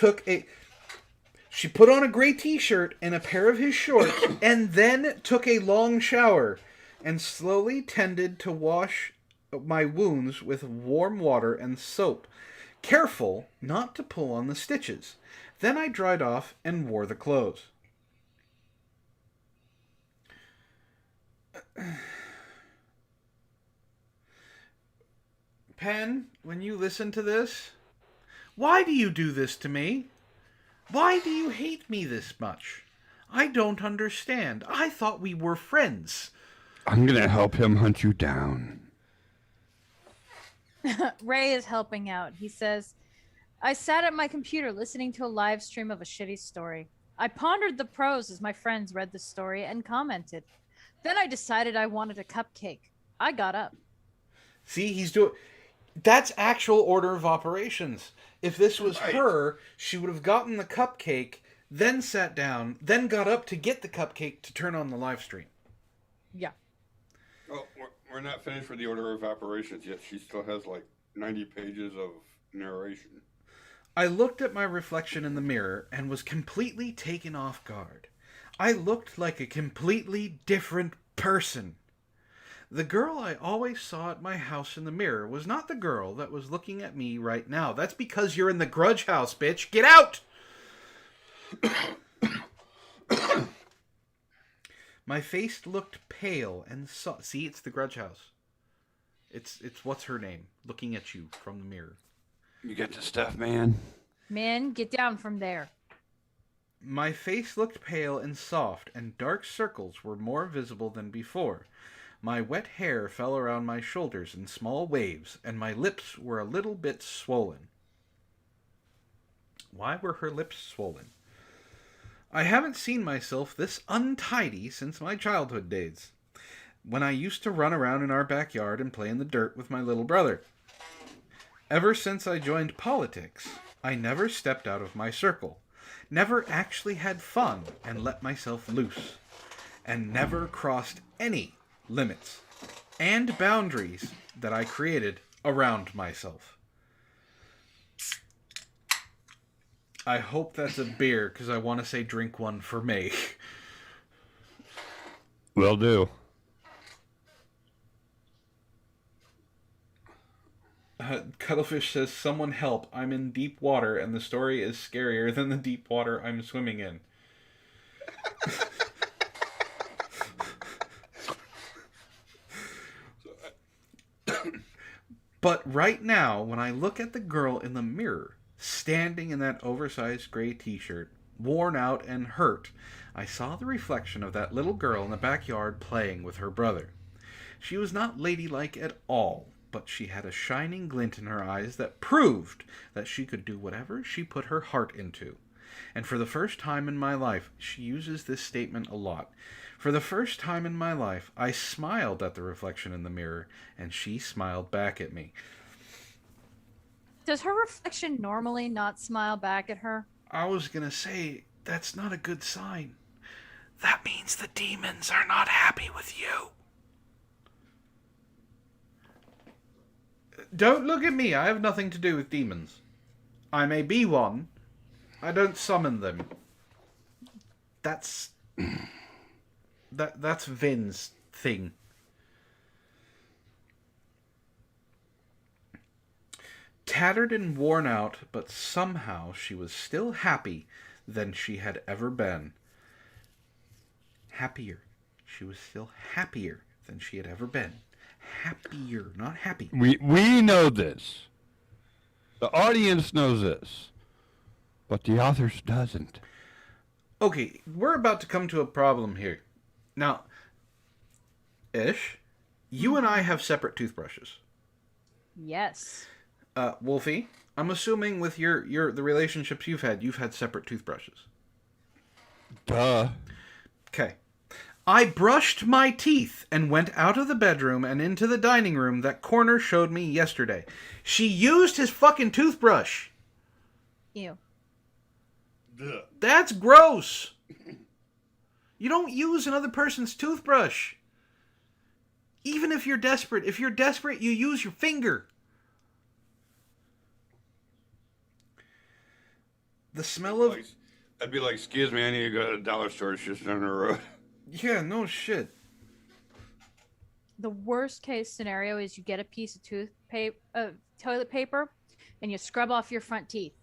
she put on a gray t-shirt and a pair of his shorts and then took a long shower and slowly tended to wash my wounds with warm water and soap, careful not to pull on the stitches. Then I dried off and wore the clothes. Pen, when you listen to this, why do you do this to me? Why do you hate me this much? I don't understand. I thought we were friends. I'm gonna help him hunt you down. Ray is helping out. He says, I sat at my computer listening to a live stream of a shitty story. I pondered the pros as my friends read the story and commented. Then I decided I wanted a cupcake. I got up. See, he's doing... That's actual order of operations. If this was her, she would have gotten the cupcake, then sat down, then got up to get the cupcake to turn on the live stream. Yeah. Oh, we're not finished with the order of operations yet. She still has like 90 pages of narration. I looked at my reflection in the mirror and was completely taken off guard. I looked like a completely different person. The girl I always saw at my house in the mirror was not the girl that was looking at me right now. That's because you're in the grudge house, bitch. Get out! My face looked pale and see, it's the grudge house. It's what's her name looking at you from the mirror. You get the stuff, man. Man, get down from there. My face looked pale and soft, and dark circles were more visible than before. My wet hair fell around my shoulders in small waves, and my lips were a little bit swollen. Why were her lips swollen? I haven't seen myself this untidy since my childhood days, when I used to run around in our backyard and play in the dirt with my little brother. Ever since I joined politics, I never stepped out of my circle, never actually had fun and let myself loose, and never crossed any limits and boundaries that I created around myself. I hope that's a beer, because I want to say drink one for me. Will do. Cuttlefish says, someone help, I'm in deep water, and the story is scarier than the deep water I'm swimming in. But right now, when I look at the girl in the mirror, standing in that oversized gray t-shirt, worn out and hurt, I saw the reflection of that little girl in the backyard playing with her brother. She was not ladylike at all, but she had a shining glint in her eyes that proved that she could do whatever she put her heart into. And for the first time in my life, she uses this statement a lot. For the first time in my life, I smiled at the reflection in the mirror, and she smiled back at me. Does her reflection normally not smile back at her? I was gonna say, that's not a good sign. That means the demons are not happy with you. Don't look at me, I have nothing to do with demons. I may be one. I don't summon them. That's Vin's thing. Tattered and worn out, but somehow she was still happy than she had ever been. Happier. She was still happier than she had ever been. Happier, not happy. We know this. The audience knows this. But the authors doesn't. Okay, we're about to come to a problem here. Now, Ish, you and I have separate toothbrushes. Yes. Wolfie, I'm assuming with the relationships you've had separate toothbrushes. Duh. Okay. I brushed my teeth and went out of the bedroom and into the dining room that Corner showed me yesterday. She used his fucking toothbrush. Ew. Duh. That's gross. You don't use another person's toothbrush. Even if you're desperate. If you're desperate, you use your finger. The smell of... I'd be like, excuse me, I need to go to the dollar store. It's just down the road. Yeah, no shit. The worst case scenario is you get a piece of toilet paper and you scrub off your front teeth.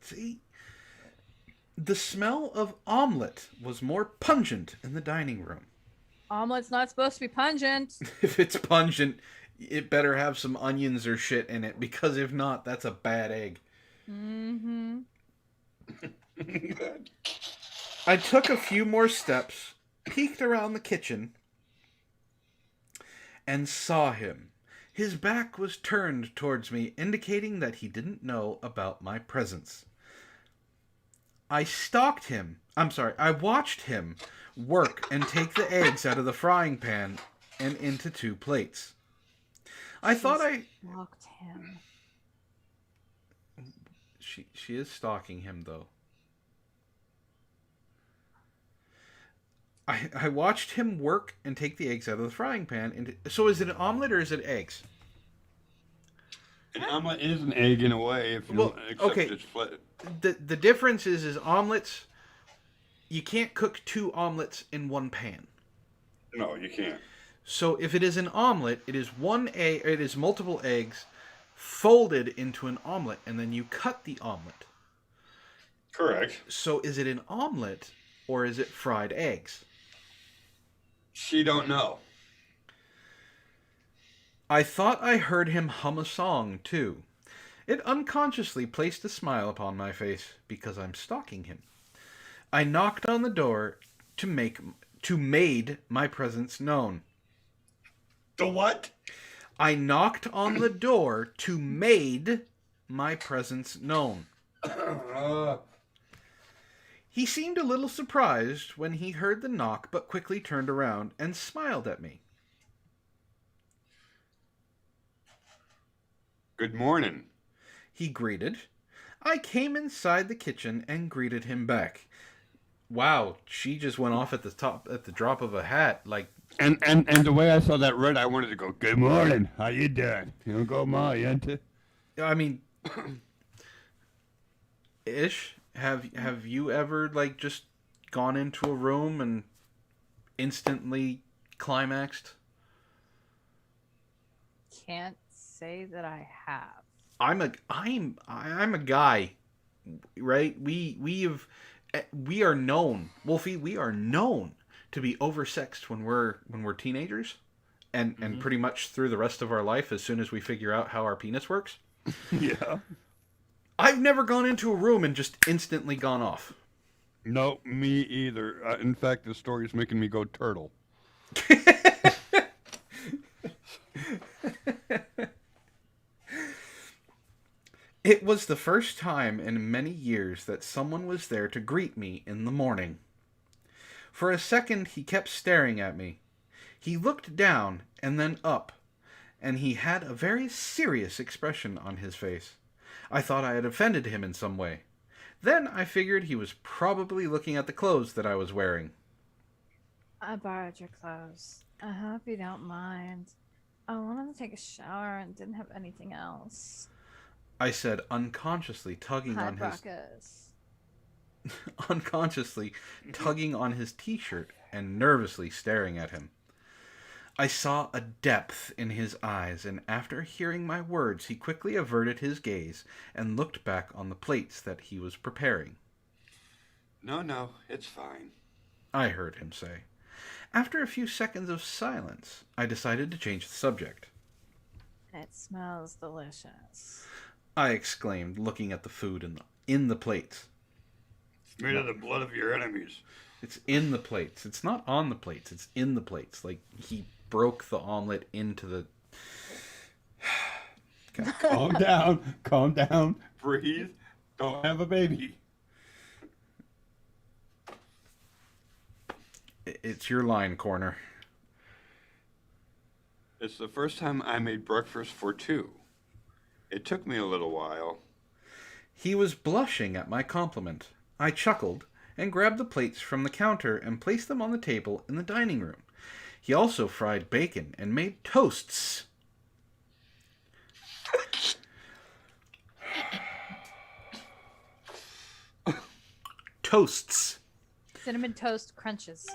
See? The smell of omelet was more pungent in the dining room. Omelet's not supposed to be pungent. If it's pungent, it better have some onions or shit in it, because if not, that's a bad egg. Mm-hmm. I took a few more steps, peeked around the kitchen, and saw him. His back was turned towards me, indicating that he didn't know about my presence. I watched him work and take the eggs out of the frying pan and into 2 plates. I thought I stalked him. She is stalking him, though. I watched him work and take the eggs out of the frying pan. So is it an omelet or is it eggs? An omelet is an egg in a way, if you accept it's split. The difference is omelets, you can't cook 2 omelets in 1 pan. No, you can't. So if it is an omelet, it is multiple eggs folded into an omelet, and then you cut the omelet. Correct. So is it an omelet or is it fried eggs? She don't know. I thought I heard him hum a song, too. It unconsciously placed a smile upon my face, because I'm stalking him. I knocked on the door to made my presence known. The what? I knocked on the door to made my presence known. He seemed a little surprised when he heard the knock, but quickly turned around and smiled at me. Good morning, He greeted. I came inside the kitchen and greeted him back. Wow, she just went off at the drop of a hat, like. And the way I saw that red, I wanted to go, good morning, how you doing? You go, ma, yenta? I mean, Ish, have you ever, like, just gone into a room and instantly climaxed? Can't say that I have. I'm a guy, right? We are known, Wolfie. We are known to be oversexed when we're teenagers, and pretty much through the rest of our life as soon as we figure out how our penis works. Yeah. I've never gone into a room and just instantly gone off. No, me either. In fact, the story's making me go turtle. It was the first time in many years that someone was there to greet me in the morning. For a second he kept staring at me. He looked down and then up, and he had a very serious expression on his face. I thought I had offended him in some way. Then I figured he was probably looking at the clothes that I was wearing. I borrowed your clothes. I hope you don't mind. I wanted to take a shower and didn't have anything else. I said, unconsciously tugging on his t-shirt and nervously staring at him. I saw a depth in his eyes, and after hearing my words, he quickly averted his gaze and looked back on the plates that he was preparing. No, it's fine, I heard him say. After a few seconds of silence, I decided to change the subject. It smells delicious, I exclaimed, looking at the food in the plates. It's made of the blood of your enemies. It's in the plates. It's not on the plates. It's in the plates. Like, he broke the omelet into the... Calm down, breathe, don't have a baby. It's your line, Corner. It's the first time I made breakfast for 2. It took me a little while. He was blushing at my compliment. I chuckled and grabbed the plates from the counter and placed them on the table in the dining room. He also fried bacon and made toasts. Toasts. Cinnamon toast crunches.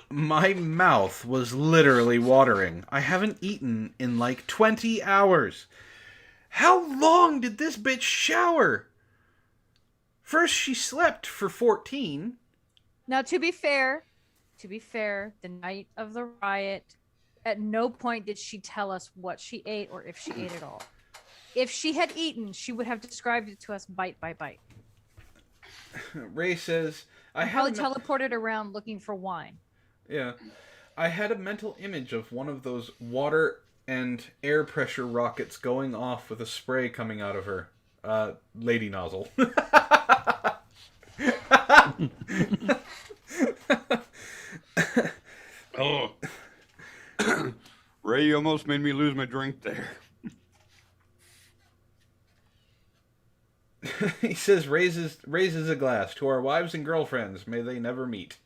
My mouth was literally watering. I haven't eaten in like 20 hours. How long did this bitch shower? First she slept for 14. Now, to be fair, the night of the riot, at no point did she tell us what she ate or if she ate at all. If she had eaten, she would have described it to us bite by bite. Ray says, I Probably had teleported around looking for wine. Yeah. I had a mental image of one of those water and air pressure rockets going off with a spray coming out of her. Lady nozzle. Oh. Ray, you almost made me lose my drink there. He says, raises a glass to our wives and girlfriends. May they never meet.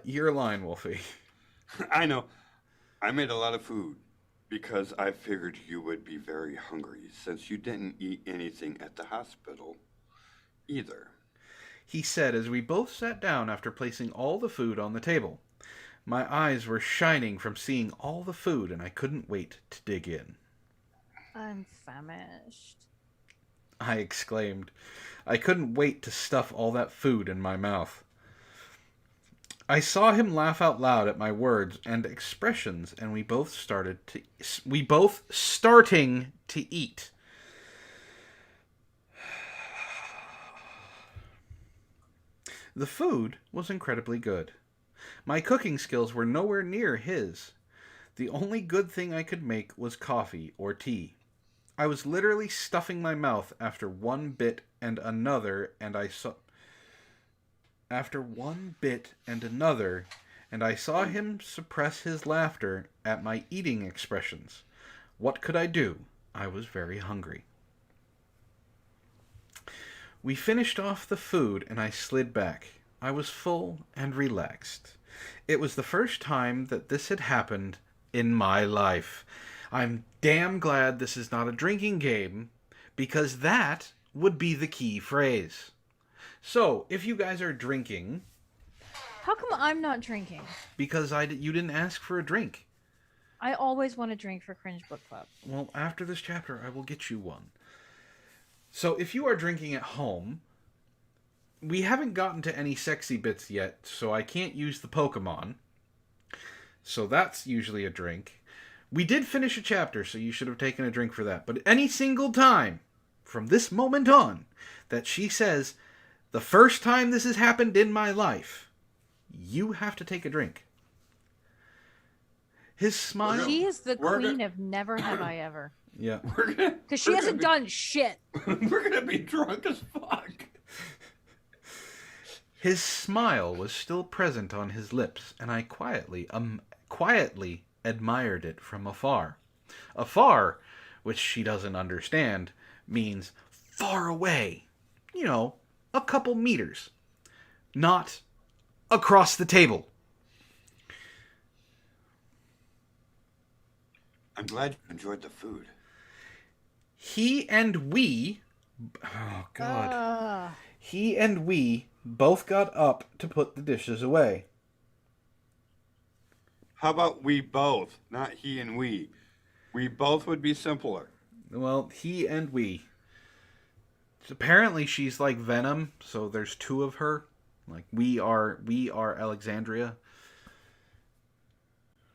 Your line, Wolfie. I know. I made a lot of food because I figured you would be very hungry since you didn't eat anything at the hospital either. He said as we both sat down after placing all the food on the table. My eyes were shining from seeing all the food, and I couldn't wait to dig in. I'm famished. I exclaimed. I couldn't wait to stuff all that food in my mouth. I saw him laugh out loud at my words and expressions, and we both starting to eat. The food was incredibly good. My cooking skills were nowhere near his. The only good thing I could make was coffee or tea. I was literally stuffing my mouth after one bit and another, and I saw him suppress his laughter at my eating expressions. What could I do? I was very hungry. We finished off the food and I slid back. I was full and relaxed. It was the first time that this had happened in my life. I'm damn glad this is not a drinking game, because that would be the key phrase. So, if you guys are drinking... How come I'm not drinking? Because you didn't ask for a drink. I always want a drink for Cringe Book Club. Well, after this chapter, I will get you one. So, if you are drinking at home, we haven't gotten to any sexy bits yet, so I can't use the Pokemon. So that's usually a drink. We did finish a chapter, so you should have taken a drink for that. But any single time, from this moment on, that she says, the first time this has happened in my life, you have to take a drink. His smile... She is the queen of never have I ever. Yeah. Because she hasn't done shit. We're gonna be drunk as fuck. His smile was still present on his lips, and I quietly admired it from afar. Afar, which she doesn't understand, means far away. You know, a couple meters. Not across the table. I'm glad you enjoyed the food. He and we... Oh, God. He and we both got up to put the dishes away. How about we both, not he and we? We both would be simpler. Well, he and we. Apparently she's like Venom, so there's two of her. Like, we are Alexandria.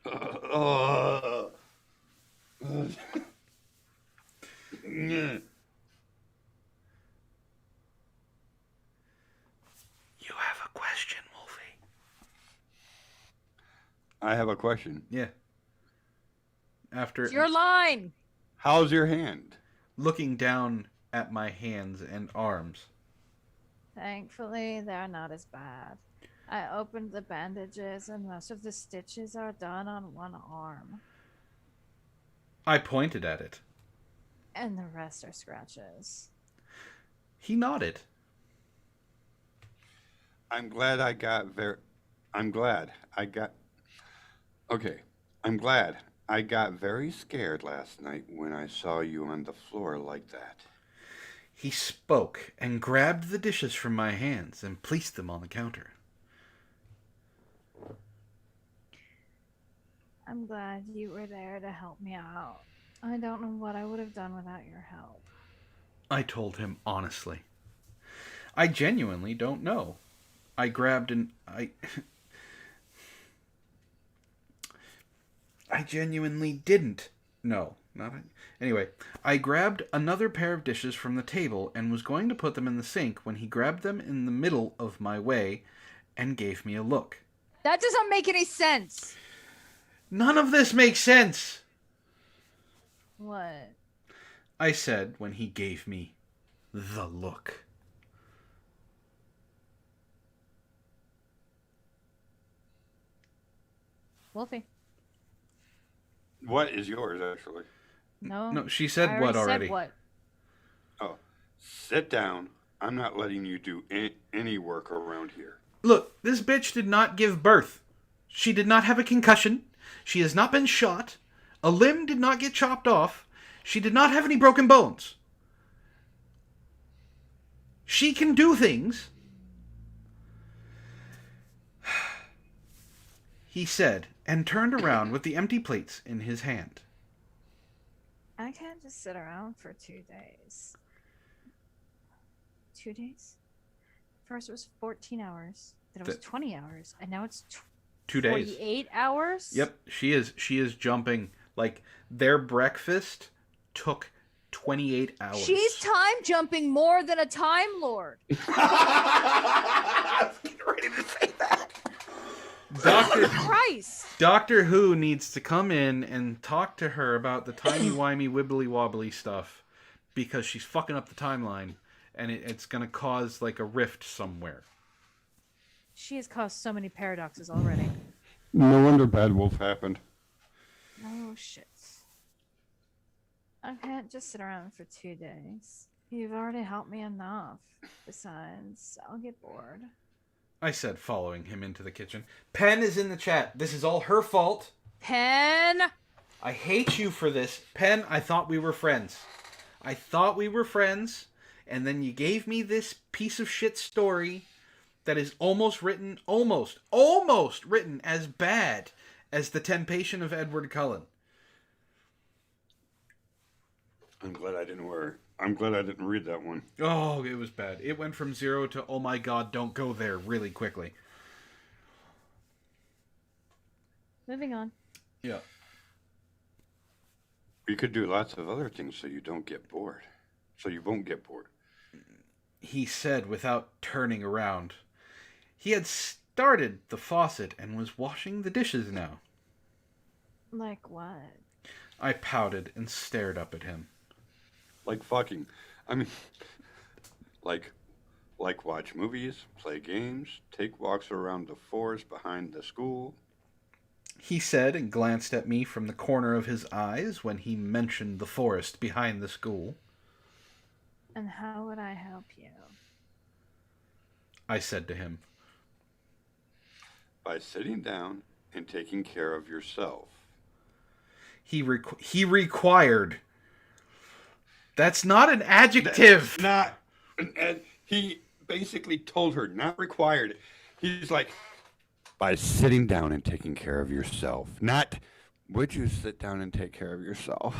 You have a question, Wolfie? I have a question. Yeah. After It's your line. How's your hand? looking down at my hands and arms. Thankfully, they're not as bad. I opened the bandages and most of the stitches are done on one arm. I pointed at it. And the rest are scratches. He nodded. I'm glad I got very scared last night when I saw you on the floor like that. He spoke and grabbed the dishes from my hands and placed them on the counter. I'm glad you were there to help me out. I don't know what I would have done without your help. I told him honestly. I genuinely don't know. I grabbed I genuinely didn't know. Anyway, I grabbed another pair of dishes from the table and was going to put them in the sink when he grabbed them in the middle of my way and gave me a look. That doesn't make any sense. None of this makes sense, What? I said when he gave me the look. Wolfie. What is yours, actually? No, she said I what already? Said what? Oh, sit down. I'm not letting you do any work around here. Look, this bitch did not give birth. She did not have a concussion. She has not been shot. A limb did not get chopped off. She did not have any broken bones. She can do things. He said, and turned around with the empty plates in his hand. I can't just sit around for 2 days. 2 days? First it was 14 hours, then it was 20 hours, and now it's 2 days. 48 hours? Yep, she is jumping. Like, their breakfast took 28 hours. She's time jumping more than a Time Lord. I was getting ready to say that. Christ. Doctor Who needs to come in and talk to her about the timey-wimey, wibbly-wobbly stuff, because she's fucking up the timeline, and it's going to cause, like, a rift somewhere. She has caused so many paradoxes already. No wonder Bad Wolf happened. Oh, shit. I can't just sit around for 2 days. You've already helped me enough. Besides, I'll get bored. I said, following him into the kitchen. Pen is in the chat. This is all her fault. Pen! I hate you for this. Pen, I thought we were friends. And then you gave me this piece of shit story that is almost written as bad as The Temptation of Edward Cullen. I'm glad I didn't read that one. Oh, it was bad. It went from 0 to, oh my god, don't go there, really quickly. Moving on. Yeah. We could do lots of other things so you don't get bored. So you won't get bored. He said without turning around. He had started the faucet and was washing the dishes now. Like what? I pouted and stared up at him. Like fucking. I mean, like watch movies, play games, take walks around the forest behind the school. He said and glanced at me from the corner of his eyes when he mentioned the forest behind the school. And how would I help you? I said to him. By sitting down and taking care of yourself. He required. That's not an adjective. Not. And he basically told her, not required. He's like, by sitting down and taking care of yourself. Not, would you sit down and take care of yourself?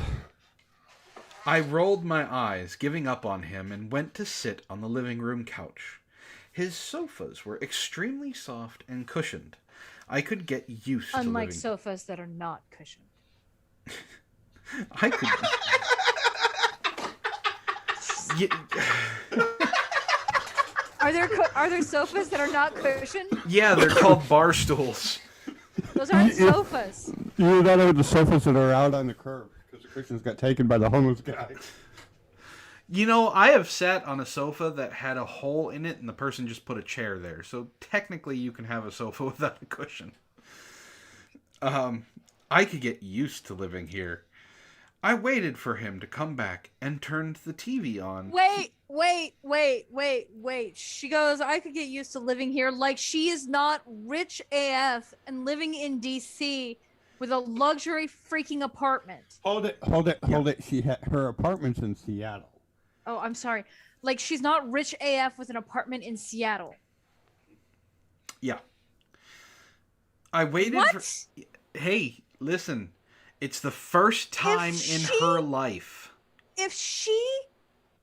I rolled my eyes, giving up on him, and went to sit on the living room couch. His sofas were extremely soft and cushioned. I could get used to Unlike living... sofas that are not cushioned. I could... Are there sofas that are not cushioned? Yeah, they're called bar stools. Those aren't sofas. Either that or the sofas that are out on the curb because the cushions got taken by the homeless guy. You know, I have sat on a sofa that had a hole in it and the person just put a chair there. So technically you can have a sofa without a cushion. I could get used to living here. I waited for him to come back and turned the TV on. Wait. She goes, I could get used to living here, like she is not rich AF and living in DC with a luxury freaking apartment. Hold it. Her apartment's in Seattle. Oh, I'm sorry. Like, she's not rich AF with an apartment in Seattle. Yeah. I waited What? for... Hey, listen. It's the first time in her life. If she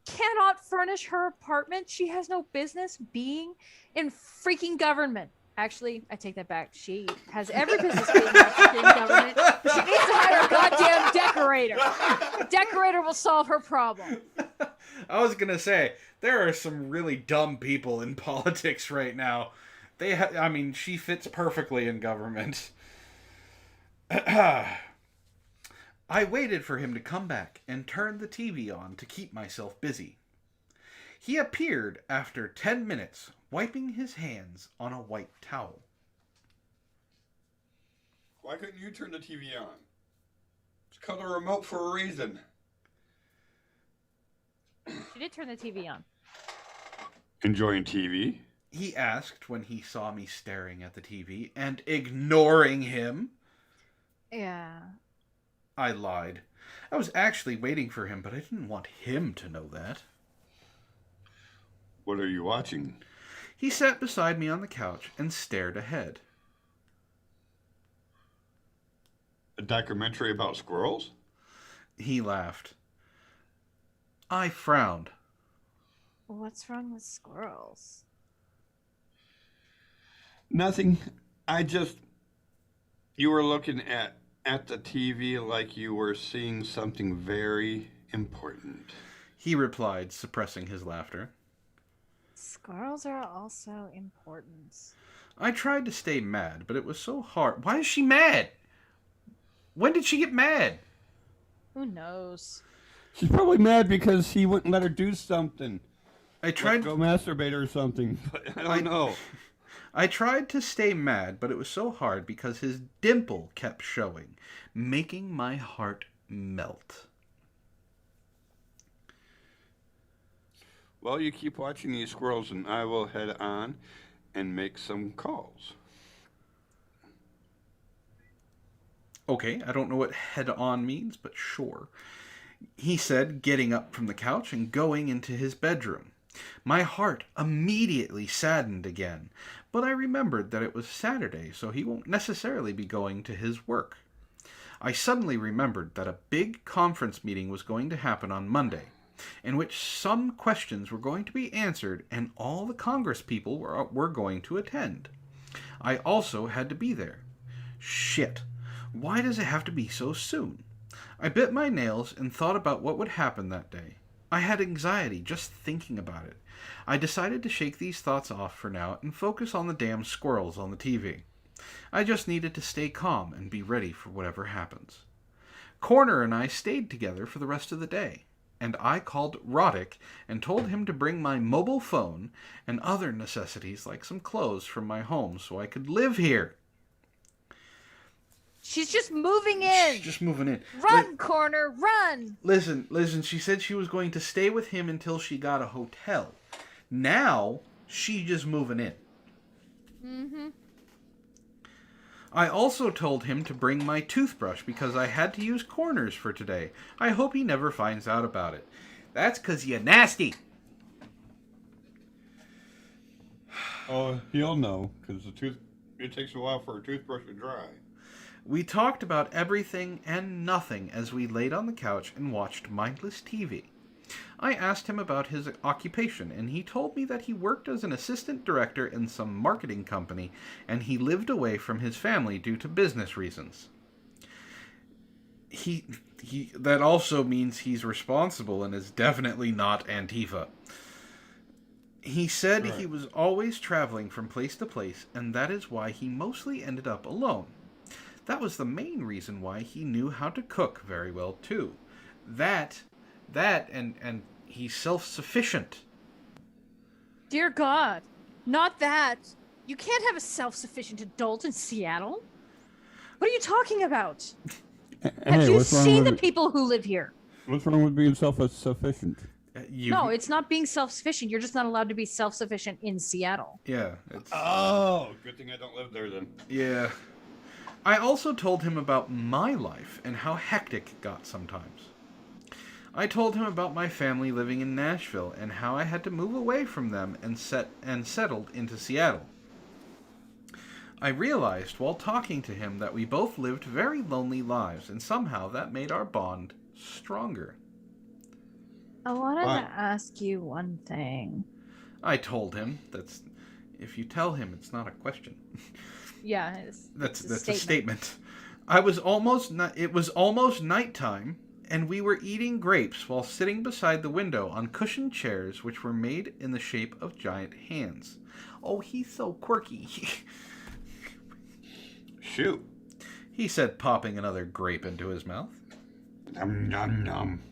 cannot furnish her apartment, she has no business being in freaking government. Actually, I take that back. She has every business being in freaking government, but she needs to hire a goddamn decorator. A decorator will solve her problem. I was gonna say, there are some really dumb people in politics right now. I mean, she fits perfectly in government. I waited for him to come back and turn the TV on to keep myself busy. He appeared after 10 minutes, wiping his hands on a white towel. Why couldn't you turn the TV on? It's called a remote for a reason. She did turn the TV on. Enjoying TV? He asked when he saw me staring at the TV and ignoring him. Yeah. I lied. I was actually waiting for him, but I didn't want him to know that. What are you watching? He sat beside me on the couch and stared ahead. A documentary about squirrels? He laughed. I frowned. What's wrong with squirrels? Nothing. You were looking at the TV like you were seeing something very important. He replied, suppressing his laughter. Squirrels are also important. I tried to stay mad, but it was so hard. Why is she mad? When did she get mad? Who knows? She's probably mad because he wouldn't let her do something. I tried to go masturbate or something, but I don't know. I tried to stay mad, but it was so hard because his dimple kept showing, making my heart melt. Well, you keep watching these squirrels and I will head on and make some calls. Okay, I don't know what head on means, but sure. He said, getting up from the couch and going into his bedroom. My heart immediately saddened again, but I remembered that it was Saturday, so he won't necessarily be going to his work. I suddenly remembered that a big conference meeting was going to happen on Monday, in which some questions were going to be answered and all the Congress people were going to attend. I also had to be there. Shit. Why does it have to be so soon? I bit my nails and thought about what would happen that day. I had anxiety just thinking about it. I decided to shake these thoughts off for now and focus on the damn squirrels on the TV. I just needed to stay calm and be ready for whatever happens. Corner and I stayed together for the rest of the day, and I called Roddick and told him to bring my mobile phone and other necessities like some clothes from my home so I could live here. She's just moving in. She's just moving in. Run, Corner, run. Listen. She said she was going to stay with him until she got a hotel. Now, she's just moving in. Mm-hmm. I also told him to bring my toothbrush because I had to use Corners for today. I hope he never finds out about it. That's 'cause you're nasty. Oh, he'll know, because it takes a while for a toothbrush to dry. We talked about everything and nothing as we laid on the couch and watched mindless TV. I asked him about his occupation, and he told me that he worked as an assistant director in some marketing company, and he lived away from his family due to business reasons. That also means he's responsible and is definitely not Antifa. He said He was always traveling from place to place, and that is why he mostly ended up alone. That was the main reason why he knew how to cook very well, too. And he's self-sufficient. Dear God, not that. You can't have a self-sufficient adult in Seattle. What are you talking about? Have you seen the people who live here? What's wrong with being self-sufficient? No, it's not being self-sufficient. You're just not allowed to be self-sufficient in Seattle. Yeah. Oh, good thing I don't live there then. Yeah. I also told him about my life and how hectic it got sometimes. I told him about my family living in Nashville and how I had to move away from them and settled into Seattle. I realized while talking to him that we both lived very lonely lives, and somehow that made our bond stronger. I wanted Fine. to ask you one thing. I told him that's if you tell him it's not a question. Yeah, That's a statement. It was almost nighttime, and we were eating grapes while sitting beside the window on cushioned chairs which were made in the shape of giant hands. Oh, he's so quirky. Shoot. He said, popping another grape into his mouth. Nom nom nom.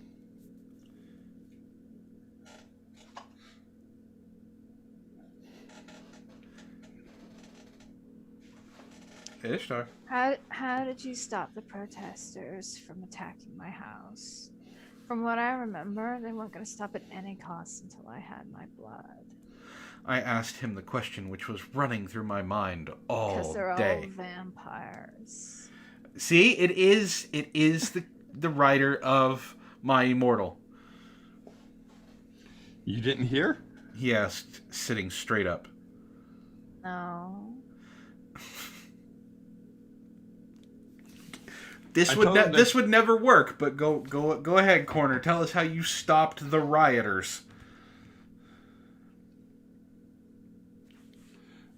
Ishtar. How did you stop the protesters from attacking my house? From what I remember, they weren't going to stop at any cost until I had my blood. I asked him the question which was running through my mind all Because they're day. all vampires. See, it is the writer of My Immortal. You didn't hear? He asked, sitting straight up. No. This would never work. But go ahead, Corner. Tell us how you stopped the rioters.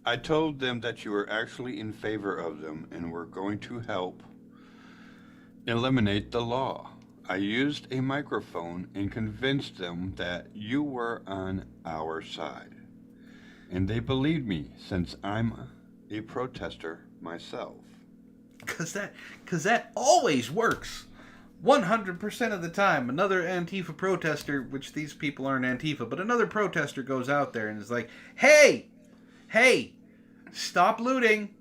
I told them that you were actually in favor of them and were going to help eliminate the law. I used a microphone and convinced them that you were on our side. And they believed me since I'm a protester myself. Cause that always works. 100% of the time, another Antifa protester, which these people aren't Antifa, but another protester goes out there and is like, "Hey, stop looting!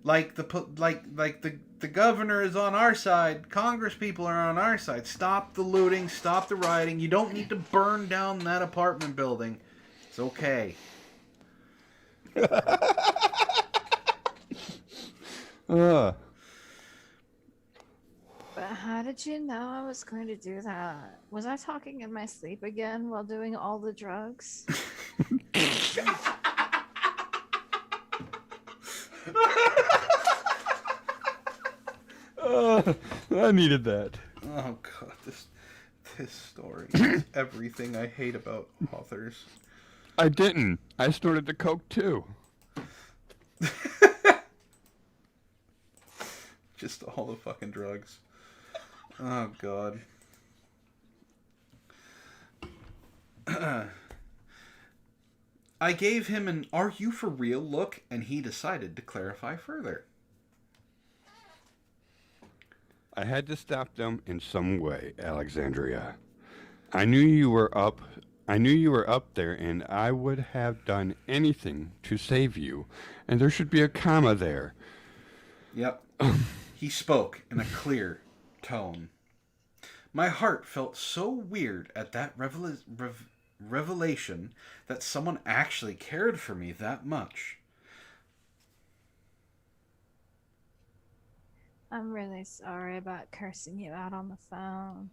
Like the governor is on our side. Congress people are on our side. Stop the looting. Stop the rioting. You don't need to burn down that apartment building. It's okay." But how did you know I was going to do that? Was I talking in my sleep again while doing all the drugs? I needed that. Oh god, this story is everything I hate about authors. I didn't. I snorted the coke too. Just all the fucking drugs. Oh god. I gave him an "Are you for real?" look, and he decided to clarify further. I had to stop them in some way, Alexandria. I knew you were up there, and I would have done anything to save you. And there should be a comma there. Yep. He spoke in a clear tone. My heart felt so weird at that revelation that someone actually cared for me that much. I'm really sorry about cursing you out on the phone.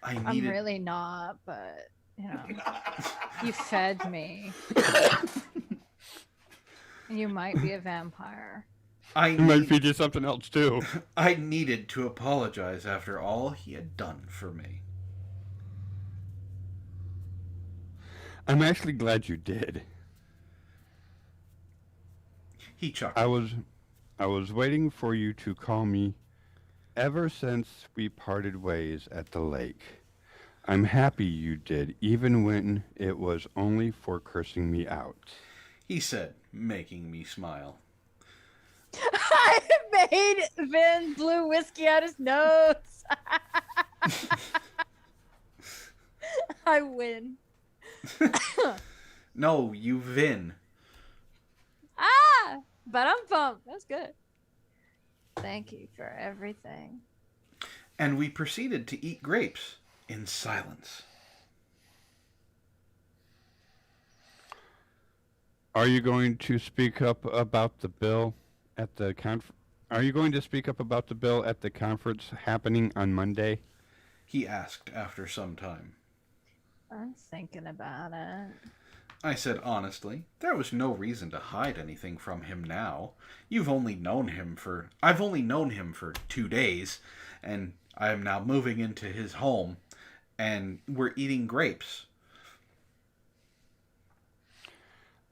I'm really not, but, you know, you fed me. You might be a vampire. I might feed you something else, too. I needed to apologize after all he had done for me. I'm actually glad you did. He chuckled. I was waiting for you to call me ever since we parted ways at the lake. I'm happy you did, even when it was only for cursing me out. He said, making me smile. I made Vin blew whiskey out his nose. I win. No, you Vin. But I'm pumped. That's good. Thank you for everything. And we proceeded to eat grapes in silence. Are you going to speak up about the bill at the Are you going to speak up about the bill at the conference happening on Monday? he asked after some time. I'm thinking about it. I said honestly, there was no reason to hide anything from him now. I've only known him for 2 days, and I am now moving into his home, and we're eating grapes.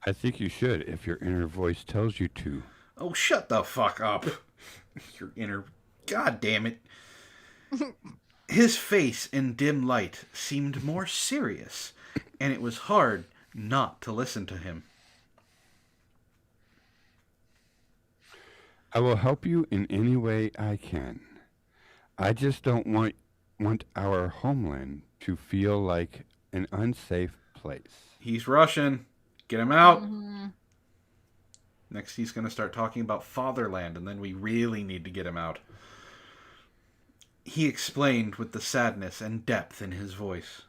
I think you should if your inner voice tells you to. Oh, shut the fuck up. Your inner... God damn it. His face in dim light seemed more serious, and it was hard not to listen to him. I will help you in any way I can. I just don't want our homeland to feel like an unsafe place. He's Russian. Get him out. Mm-hmm. Next he's going to start talking about fatherland, and then we really need to get him out. He explained with the sadness and depth in his voice.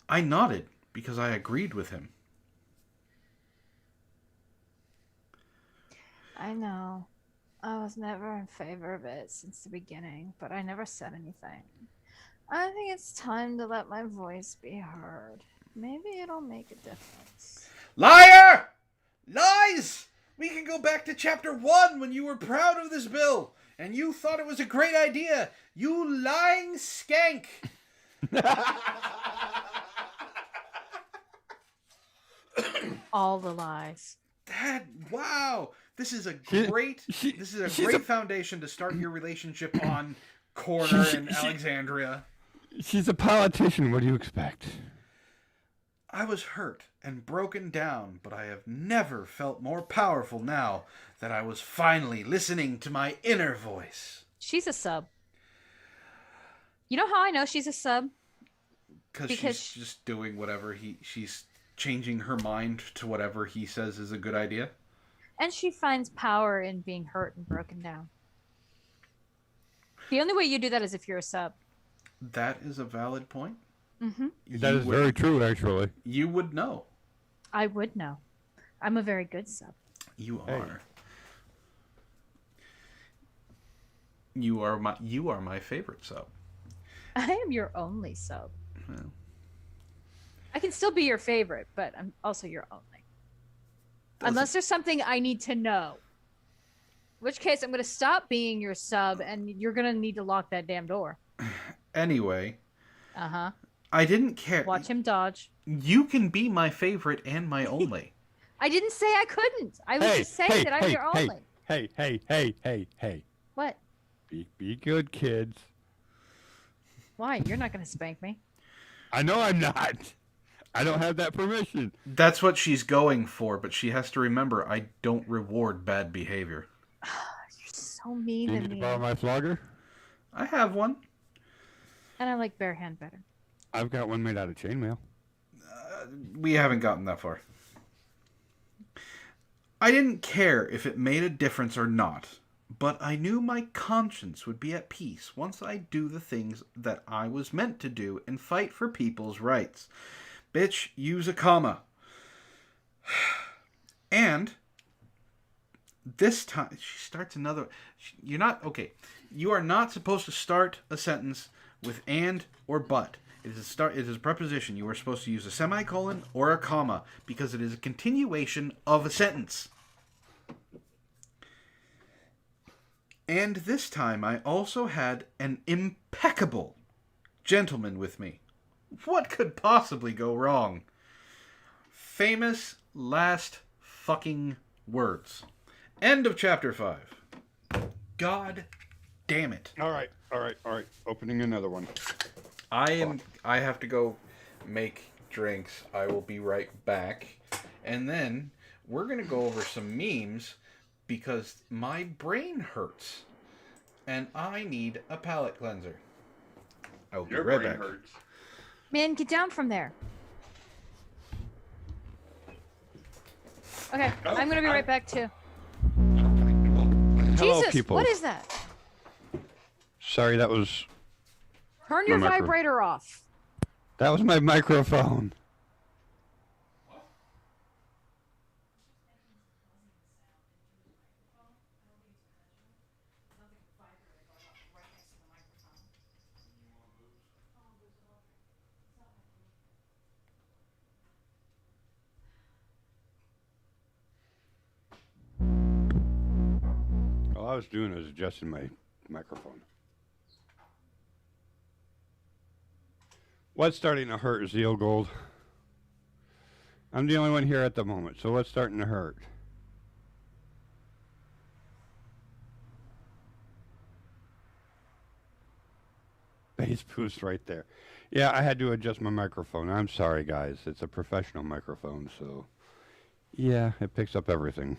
I nodded because I agreed with him. I know. I was never in favor of it since the beginning, but I never said anything. I think it's time to let my voice be heard. Maybe it'll make a difference. Liar! Lies! We can go back to chapter 1 when you were proud of this bill, and you thought it was a great idea. You lying skank! All the lies. Dad, wow! This is a great foundation to start your relationship on, Corner and Alexandria. She's a politician. What do you expect? I was hurt and broken down, but I have never felt more powerful now that I was finally listening to my inner voice. She's a sub. You know how I know she's a sub? Because she's just doing whatever she's changing her mind to whatever he says is a good idea. And she finds power in being hurt and broken down. The only way you do that is if you're a sub. That is a valid point. Mm-hmm. That is very true, actually. You would know. I would know. I'm a very good sub. You are. You are my favorite sub. I am your only sub. Well, I can still be your favorite, but I'm also your only. Unless there's something I need to know. In which case, I'm going to stop being your sub, and you're going to need to lock that damn door. Anyway. Uh-huh. I didn't care. Watch him dodge. You can be my favorite and my only. I didn't say I couldn't. I was just saying that I'm your only. Hey. What? Be good, kids. Why? You're not going to spank me. I know I'm not. I don't have that permission. That's what she's going for, but she has to remember I don't reward bad behavior. You're so mean You to need to me. borrow my flogger? I have one. And I like bare hand better. I've got one made out of chainmail. We haven't gotten that far. I didn't care if it made a difference or not, but I knew my conscience would be at peace once I do the things that I was meant to do and fight for people's rights. Bitch, use a comma. And this time, she starts another... You're not... Okay. You are not supposed to start a sentence with and or but. It is a preposition. You are supposed to use a semicolon or a comma because it is a continuation of a sentence. And this time I also had an impeccable gentleman with me. What could possibly go wrong? Famous last fucking words. End of chapter 5. God damn it. All right. Opening another one. I have to go make drinks. I will be right back. And then we're going to go over some memes because my brain hurts. And I need a palate cleanser. I will be right back. Hurts. Man, get down from there. Okay, I'm gonna be right back too. Hello, Jesus, people. what is that? Sorry, that was Turn your My micro- vibrator off. my microphone. All I was doing was adjusting my microphone. What's starting to hurt, Zeal Gold? I'm the only one here at the moment, so what's starting to hurt? Bass boost right there. Yeah, I had to adjust my microphone. I'm sorry, guys. It's a professional microphone, so yeah, it picks up everything.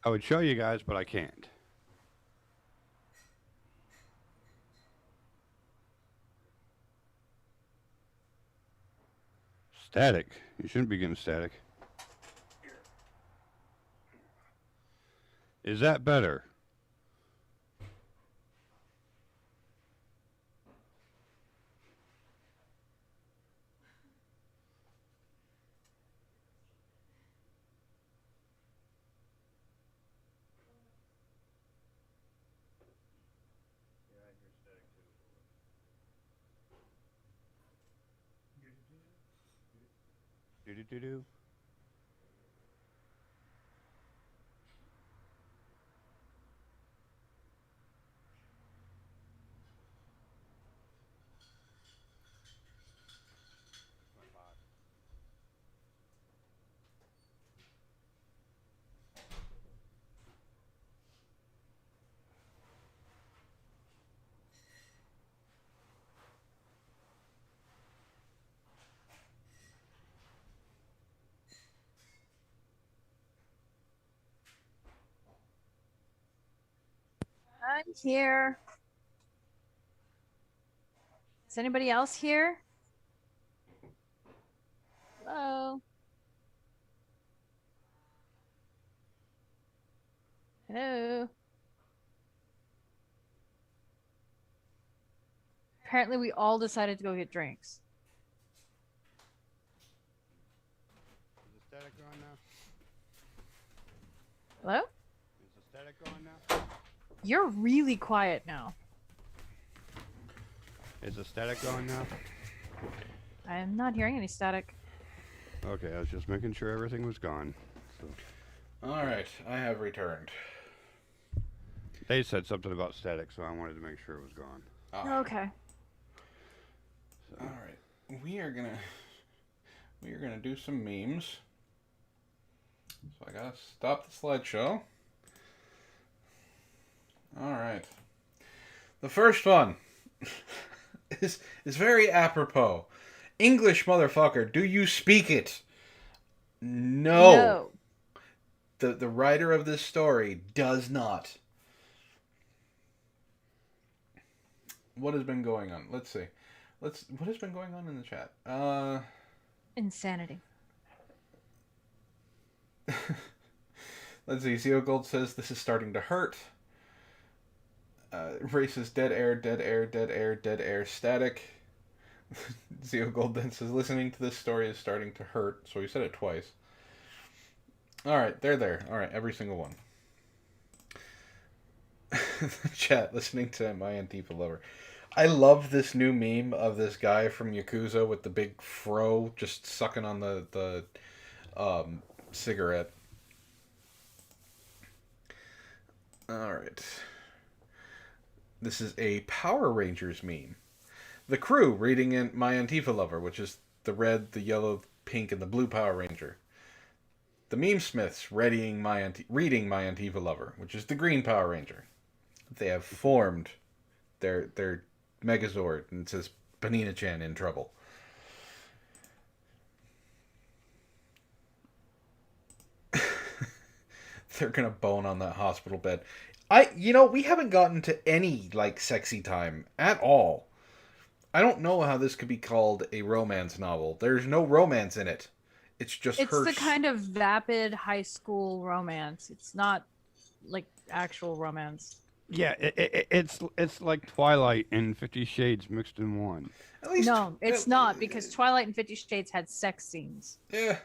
I would show you guys, but I can't. Static. You shouldn't be getting static. Is that better? Do-do-do-do. I'm here. Is anybody else here? Hello? Hello? Apparently we all decided to go get drinks. Is the static gone now? Hello? Is the static gone now? You're really quiet now. Is the static gone now? I am not hearing any static. Okay, I was just making sure everything was gone. So. All right, I have returned. They said something about static, so I wanted to make sure it was gone. Ah, Okay. all right, we are gonna do some memes. So I gotta stop the slideshow. All right, the first one is very apropos. English, motherfucker, do you speak it? No. The writer of this story does not. What has been going on? Let's see. What has been going on in the chat? Insanity. Let's see. Zio Gold says this is starting to hurt. Racist dead air, dead air, dead air, dead air, static. Zio Gold then says listening to this story is starting to hurt. So he said it twice. All right, they're there. All right, every single one. Chat, listening to my Antifa lover. I love this new meme of this guy from Yakuza with the big fro just sucking on the cigarette. Alright. This is a Power Rangers meme. The crew reading in My Antifa Lover, which is the red, the yellow, pink, and the blue Power Ranger. The Meme Smiths reading my Antifa Lover, which is the green Power Ranger. They have formed their Megazord, and it says Panina-chan in trouble. They're gonna bone on that hospital bed. We haven't gotten to any, sexy time at all. I don't know how this could be called a romance novel. There's no romance in it. It's just It's the kind of vapid high school romance. It's not like actual romance. Yeah, it's like Twilight and 50 Shades mixed in one. At least, No, it's not, because Twilight and 50 Shades had sex scenes. Yeah.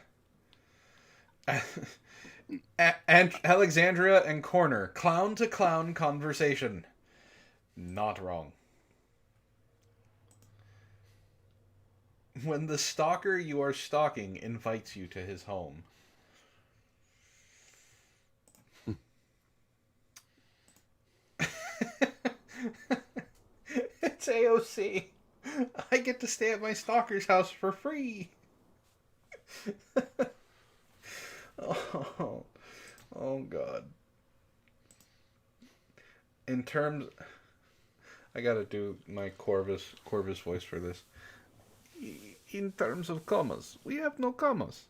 And Alexandria and Corner, clown to clown conversation. Not wrong. When the stalker you are stalking invites you to his home. It's AOC. I get to stay at my stalker's house for free. Oh, oh God. In terms, I gotta do my Corvus voice for this. In terms of commas, we have no commas.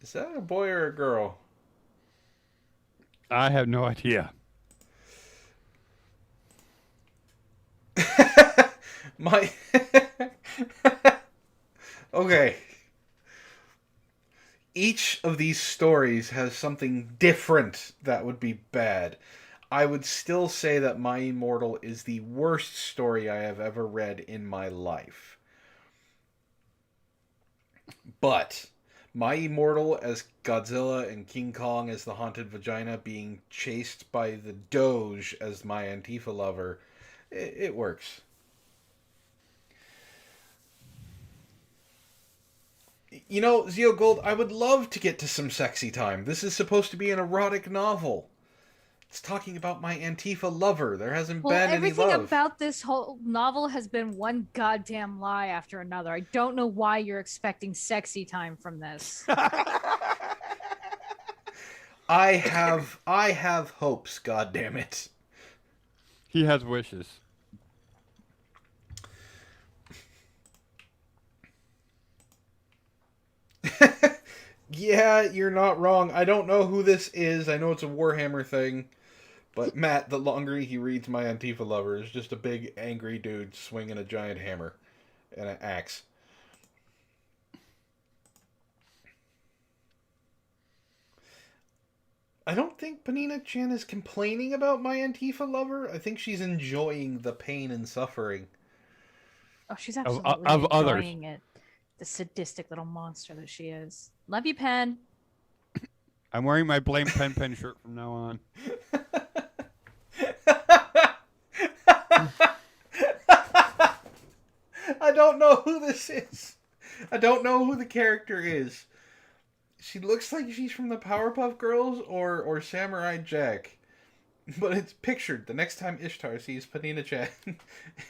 Is that a boy or a girl? I have no idea. My okay. Each of these stories has something different that would be bad. I would still say that My Immortal is the worst story I have ever read in my life. But My Immortal as Godzilla and King Kong as the haunted vagina being chased by the Doge as my Antifa lover, it works. You know, Zeo Gold, I would love to get to some sexy time. This is supposed to be an erotic novel. It's talking about my Antifa lover. There hasn't been any everything love. about this whole novel has been one goddamn lie after another. I don't know why you're expecting sexy time from this. I have hopes, goddammit. He has wishes. Yeah, you're not wrong. I don't know who this is. I know it's a Warhammer thing. But Matt, the longer he reads my Antifa lover, is just a big angry dude swinging a giant hammer and an axe. I don't think Panina Chan is complaining about my Antifa lover. I think she's enjoying the pain and suffering. Oh, she's absolutely of enjoying others. it. The sadistic little monster that she is. Love you, Pen. I'm wearing my Blame Pen shirt from now on. I don't know who this is. I don't know who the character is. She looks like she's from the Powerpuff Girls or Samurai Jack. But it's pictured the next time Ishtar sees Panina Chan.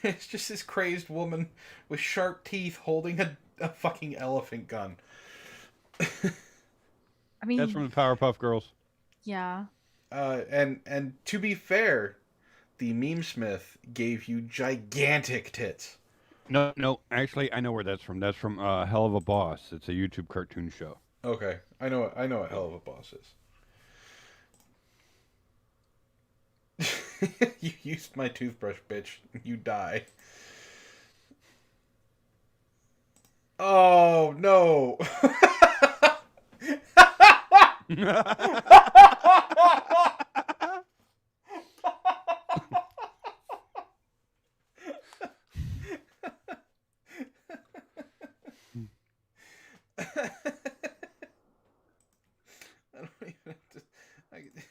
It's just this crazed woman with sharp teeth holding a fucking elephant gun. I mean, That's from the Powerpuff Girls. yeah. And to be fair, the meme smith gave you gigantic tits. No, actually, I know where that's from. That's from Hell of a Boss. It's a YouTube cartoon show. Okay, I know what Hell of a Boss is. You used my toothbrush, bitch. You die. Oh no.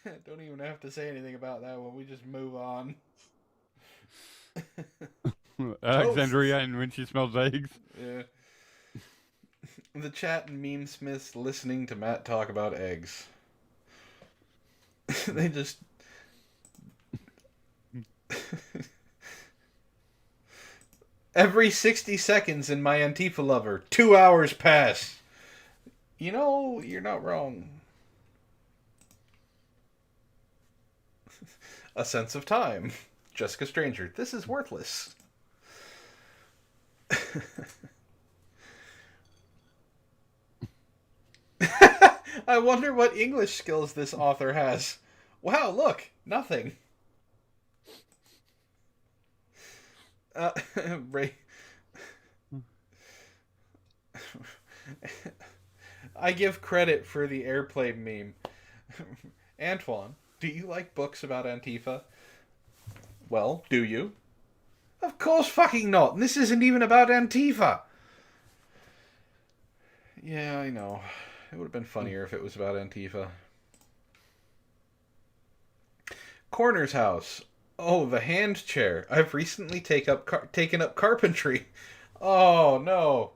I don't even have to say anything about that one. We just move on. Alexandria and when she smells eggs. Yeah. The chat and meme smiths listening to Matt talk about eggs. They just... Every 60 seconds in my Antifa lover, 2 hours pass. You know, you're not wrong. A sense of time. Jessica Stranger. This is worthless. I wonder what English skills this author has. Wow, look, nothing. Ray. I give credit for the airplane meme. Antoine, do you like books about Antifa? Well, do you? Of course fucking not. And this isn't even about Antifa. Yeah, I know. It would have been funnier if it was about Antifa. Corner's house. Oh, the hand chair. I've recently taken up carpentry. Oh, no.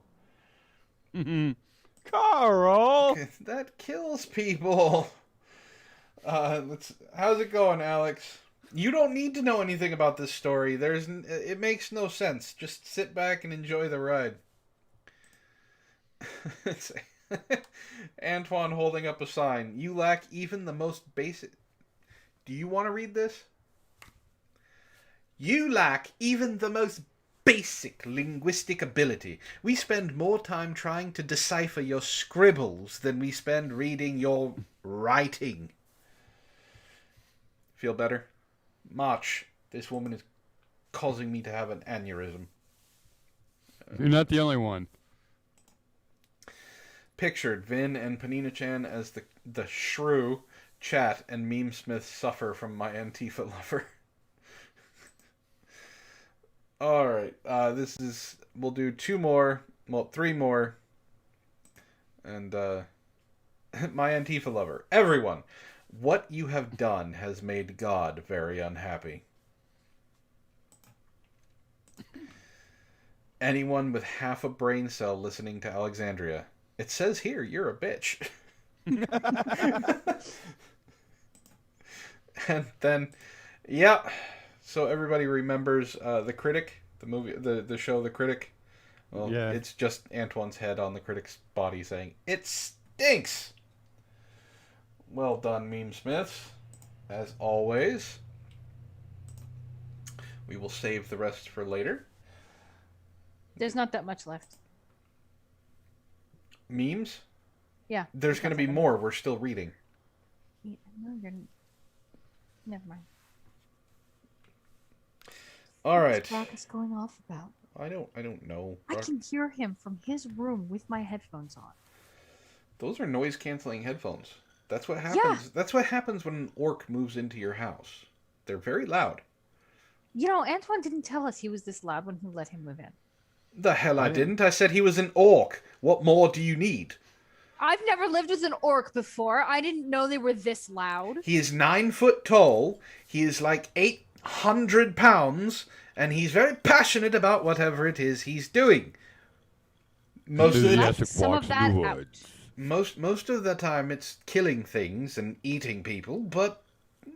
Carl! That kills people. How's it going, Alex? You don't need to know anything about this story. It makes no sense. Just sit back and enjoy the ride. Antoine holding up a sign. You lack even the most basic. Do you want to read this? You lack even the most basic linguistic ability. We spend more time trying to decipher your scribbles than we spend reading your writing. Feel better? March. This woman is causing me to have an aneurysm. You're not the only one. Pictured Vin and Panina-chan as the shrew, chat, and Meme Smith suffer from my Antifa lover. Alright, we'll do three more, and, my Antifa lover. Everyone, what you have done has made God very unhappy. Anyone with half a brain cell listening to Alexandria. It says here, you're a bitch. And then, yeah, so everybody remembers The Critic, the movie, the show The Critic. Well, yeah. It's just Antoine's head on the critic's body saying, "It stinks!" Well done, Meme Smiths. As always. We will save the rest for later. There's not that much left. Memes? Yeah. There's going to be more. We're still reading. Yeah, no, never mind. All right. What's Brock is going off about? I don't know. I can hear him from his room with my headphones on. Those are noise canceling headphones. That's what happens. Yeah. That's what happens when an orc moves into your house. They're very loud. You know, Antoine didn't tell us he was this loud when he let him move in. The hell I didn't. I said he was an orc. What more do you need? I've never lived with an orc before. I didn't know they were this loud. He is 9 foot tall. He is like 800 pounds. And he's very passionate about whatever it is he's doing. Most of the time it's killing things and eating people, but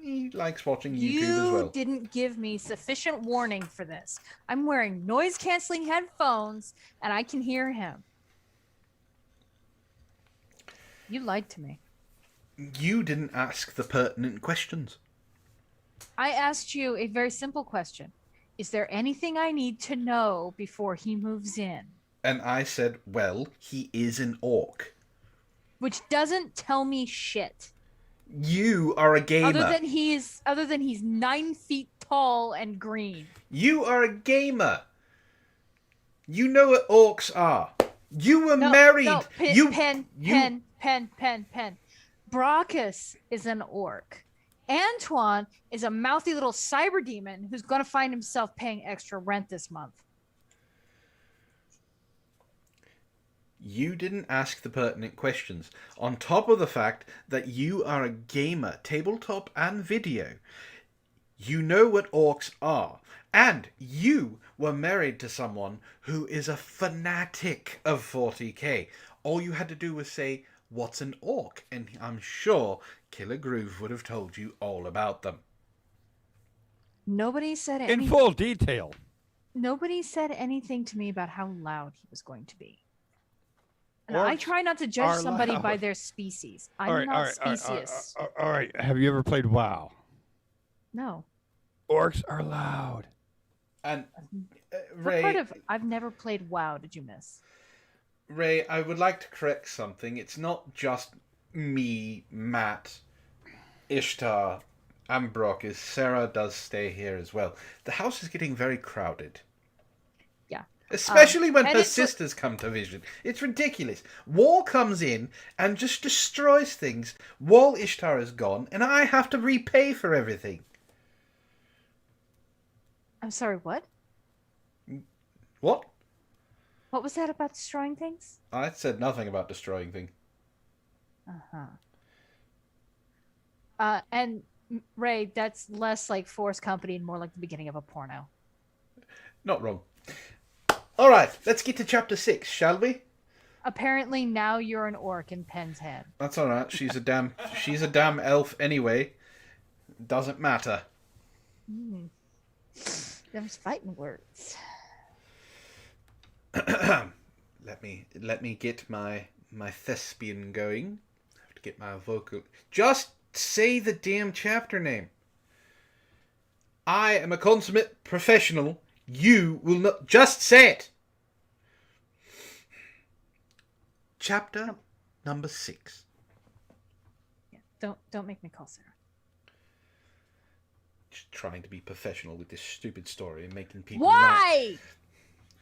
he likes watching YouTube as well. You didn't give me sufficient warning for this. I'm wearing noise-canceling headphones, and I can hear him. You lied to me. You didn't ask the pertinent questions. I asked you a very simple question. Is there anything I need to know before he moves in? And I said, well, he is an orc. Which doesn't tell me shit. You are a gamer. Other than he's 9 feet tall and green. You are a gamer. You know what orcs are. You were married. No, pen. Brockus is an orc. Antoine is a mouthy little cyber demon who's going to find himself paying extra rent this month. You didn't ask the pertinent questions. On top of the fact that you are a gamer, tabletop and video. You know what orcs are. And you were married to someone who is a fanatic of 40k. All you had to do was say, "What's an orc?" And I'm sure Killer Groove would have told you all about them. Nobody said anything. In full detail. Nobody said anything to me about how loud he was going to be. And I try not to judge somebody by their species. I'm not specious. All right. Have you ever played WoW? No. Orcs are loud. And Ray, what part of I've never played WoW did you miss? Ray, I would like to correct something. It's not just me, Matt, Ishtar, and Brock. Sarah does stay here as well. The house is getting very crowded. Yeah. Especially when her sisters come to visit. It's ridiculous. Wall comes in and just destroys things while Ishtar is gone, and I have to repay for everything. I'm sorry, what? What? What was that about destroying things? I said nothing about destroying things. Uh-huh. And Ray, that's less like Force Company and more like the beginning of a porno. Not wrong. All right, let's get to chapter 6, shall we? Apparently now you're an orc in Pen's head. That's all right. She's a damn elf anyway. Doesn't matter. Them's fighting words. Let me get my thespian going. I have to get my vocal. Just say the damn chapter name. I am a consummate professional. You will not just say it. Chapter number 6. Yeah, don't make me call Sarah. Just trying to be professional with this stupid story and making people Why?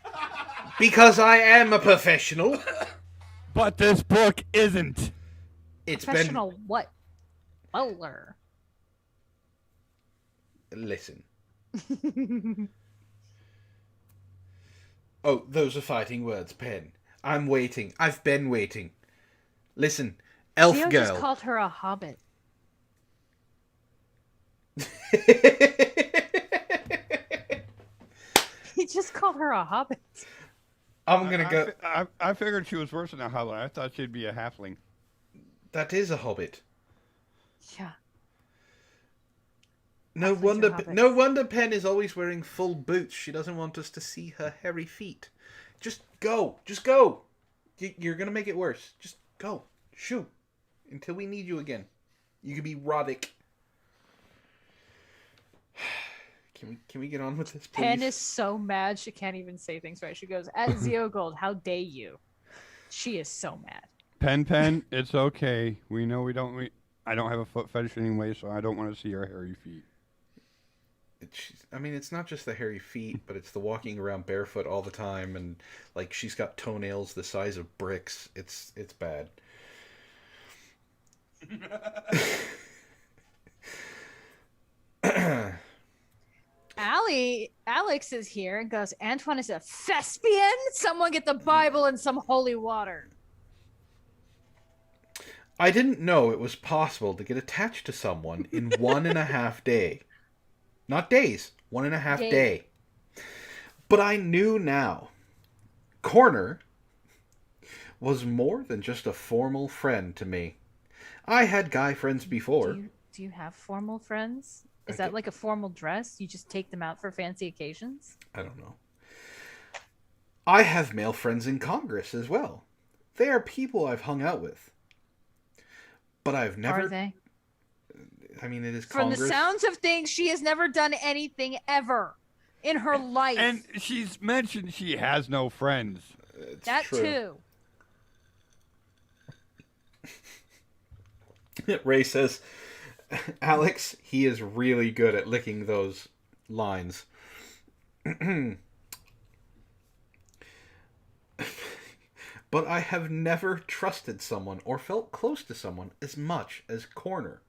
laugh. Because I am a professional. But this book isn't. It's Professional what? Bowler. Listen. Oh, those are fighting words, Pen. I'm waiting. I've been waiting. Listen, elf Theo girl. just called her a hobbit. He just called her a hobbit. I'm gonna go. I figured she was worse than a hobbit. I thought she'd be a halfling. That is a hobbit. Yeah. No Halflings wonder. are hobbits. No wonder Pen is always wearing full boots. She doesn't want us to see her hairy feet. Just go. Just go. You're gonna make it worse. Just go. Shoo. Until we need you again. You can be Roddick. Can we get on with this, please? Pen is so mad she can't even say things right. She goes, "At Zeogold, how dare you?" She is so mad. Pen, it's okay. We know I don't have a foot fetish anyway, so I don't want to see your hairy feet. It's not just the hairy feet, but it's the walking around barefoot all the time, and like she's got toenails the size of bricks. It's bad. Alex is here and goes, "Antoine is a thespian? Someone get the Bible and some holy water." I didn't know it was possible to get attached to someone in 1.5 day. Not days, 1.5 day. But I knew now. Corner was more than just a formal friend to me. I had guy friends before. Do you have formal friends? Is that like a formal dress? You just take them out for fancy occasions? I don't know. I have male friends in Congress as well. They are people I've hung out with. But I've never... Are they? I mean, it is From Congress. the sounds of things, she has never done anything ever in her life. And she's mentioned she has no friends. It's that true. too. Ray says, Alex, he is really good at licking those lines. But I have never trusted someone or felt close to someone as much as Corner.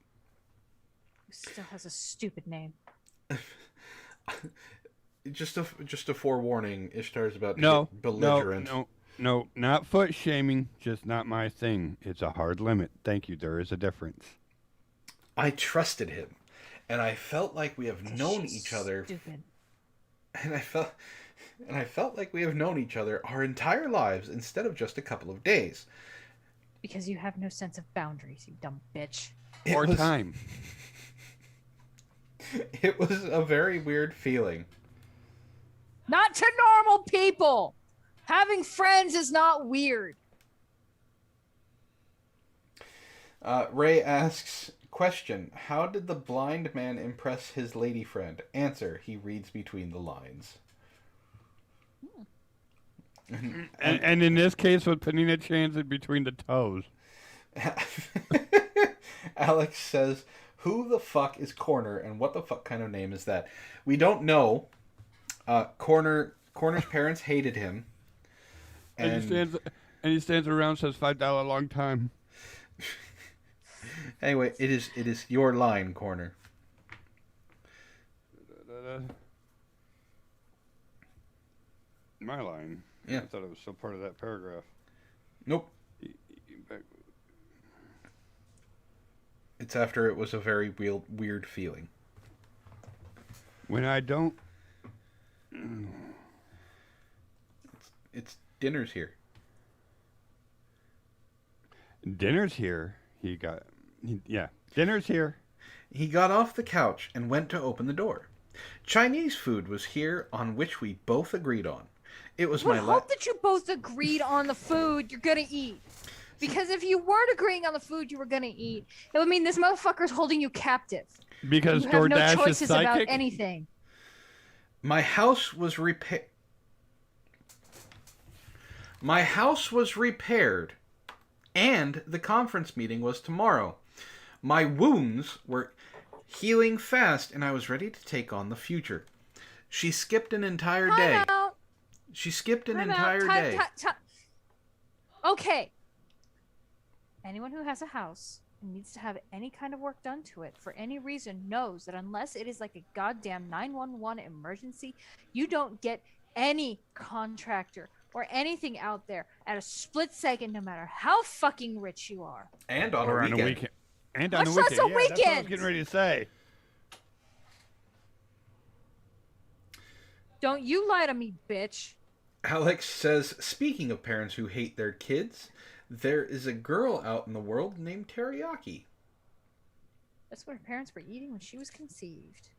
Who still has a stupid name. Just a forewarning, Ishtar's about to No, get belligerent. no, not foot shaming, just not my thing. It's a hard limit. Thank you, there is a difference. I trusted him, and I felt like we have known She's each other. Stupid. And I felt like we have known each other our entire lives instead of just a couple of days. Because you have no sense of boundaries, you dumb bitch. Or time. It was a very weird feeling. Not to normal people. Having friends is not weird. Ray asks, question, how did the blind man impress his lady friend? Answer, he reads between the lines. And in this case, with Panina chains in between the toes. Alex says, who the fuck is Corner and what the fuck kind of name is that? We don't know. Corner's parents hated him. And he stands around and says $5 long time. Anyway, it is your line, Corner. My line? Yeah. I thought it was still part of that paragraph. Nope. It's after it was a very weird feeling. When I don't... It's dinner's here. Dinner's here. Dinner's here. He got off the couch and went to open the door. Chinese food was here, on which we both agreed on. It was I hope that you both agreed on the food you're gonna eat. Because if you weren't agreeing on the food you were gonna eat, it would mean this motherfucker's holding you captive. Because You have no DoorDash is choices about psychic. anything. My house was repaired, and the conference meeting was tomorrow. My wounds were healing fast, and I was ready to take on the future. She skipped an entire day. Time out. She skipped an Time out. entire day. Okay. Anyone who has a house and needs to have any kind of work done to it for any reason knows that unless it is like a goddamn 911 emergency, you don't get any contractor or anything out there at a split second, no matter how fucking rich you are. And on Or a on weekend. a weekend. And on a Much weekend. less a Yeah, that's what I was weekend. getting ready to say. Don't you lie to me, bitch. Alex says, speaking of parents who hate their kids, there is a girl out in the world named Teriyaki. That's what her parents were eating when she was conceived.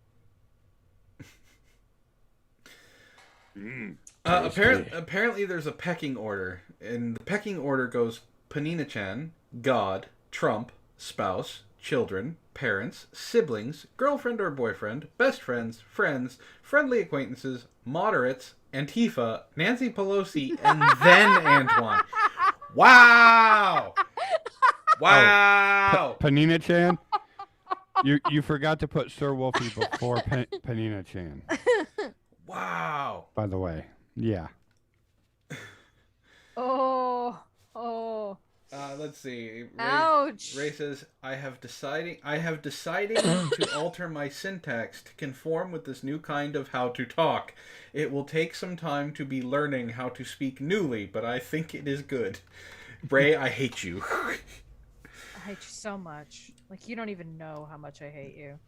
Apparently there's a pecking order, and the pecking order goes Panina-chan, God, Trump, spouse, children, parents, siblings, girlfriend or boyfriend, best friends, friends, friendly acquaintances, moderates, Antifa, Nancy Pelosi, and then Antoine. Wow! Wow! Panina-chan? You forgot to put Sir Wolfie before Panina-chan. Wow! By the way. Yeah. Oh. Let's see. Ouch. Ray says, I have deciding to alter my syntax to conform with this new kind of how to talk. It will take some time to be learning how to speak newly, but I think it is good. Ray, I hate you. I hate you so much. Like, you don't even know how much I hate you.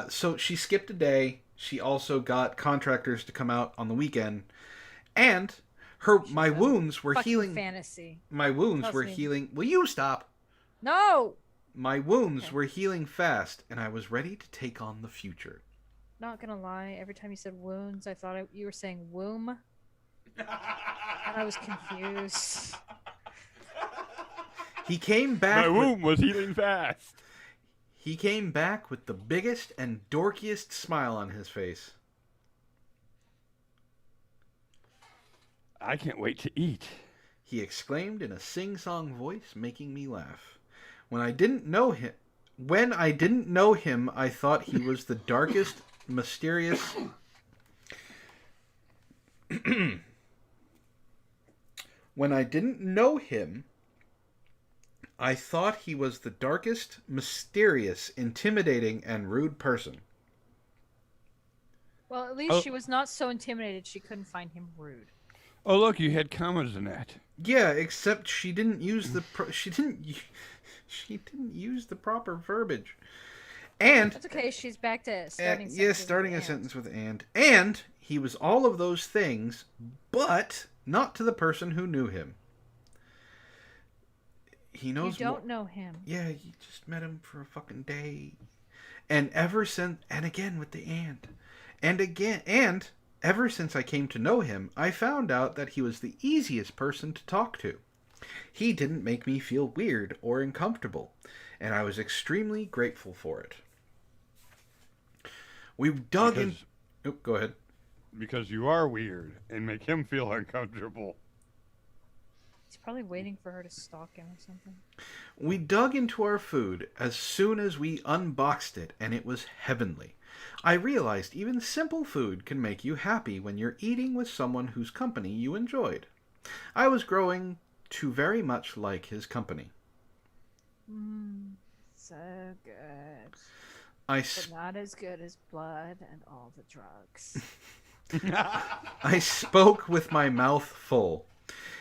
So she skipped a day. She also got contractors to come out on the weekend. And my wounds were Fucking healing. fantasy. My wounds Trust were me. healing. Will you stop? No! My wounds were healing fast, and I was ready to take on the future. Not gonna lie, every time you said wounds, I thought you were saying womb. And I was confused. He came back. My womb was healing fast. He came back with the biggest and dorkiest smile on his face. I can't wait to eat. He exclaimed in a sing-song voice, making me laugh. When I didn't know him, I thought he was the darkest, mysterious. When I didn't know him, I thought he was the darkest, mysterious, intimidating, and rude person. Well, at least she was not so intimidated she couldn't find him rude. Oh, look, you had commas in that. Yeah, except she didn't use the she didn't use the proper verbiage. And That's okay. She's back to starting. starting a sentence with and. And he was all of those things, but not to the person who knew him. He knows. You don't know him. Yeah, you just met him for a fucking day, and ever since, and again with the and again, and ever since I came to know him, I found out that he was the easiest person to talk to. He didn't make me feel weird or uncomfortable, and I was extremely grateful for it. We dug in. Oh, go ahead. Because you are weird and make him feel uncomfortable. He's probably waiting for her to stalk him or something. We dug into our food as soon as we unboxed it, and it was heavenly. I realized even simple food can make you happy when you're eating with someone whose company you enjoyed. I was growing to very much like his company. So good. But not as good as blood and all the drugs. I spoke with my mouth full.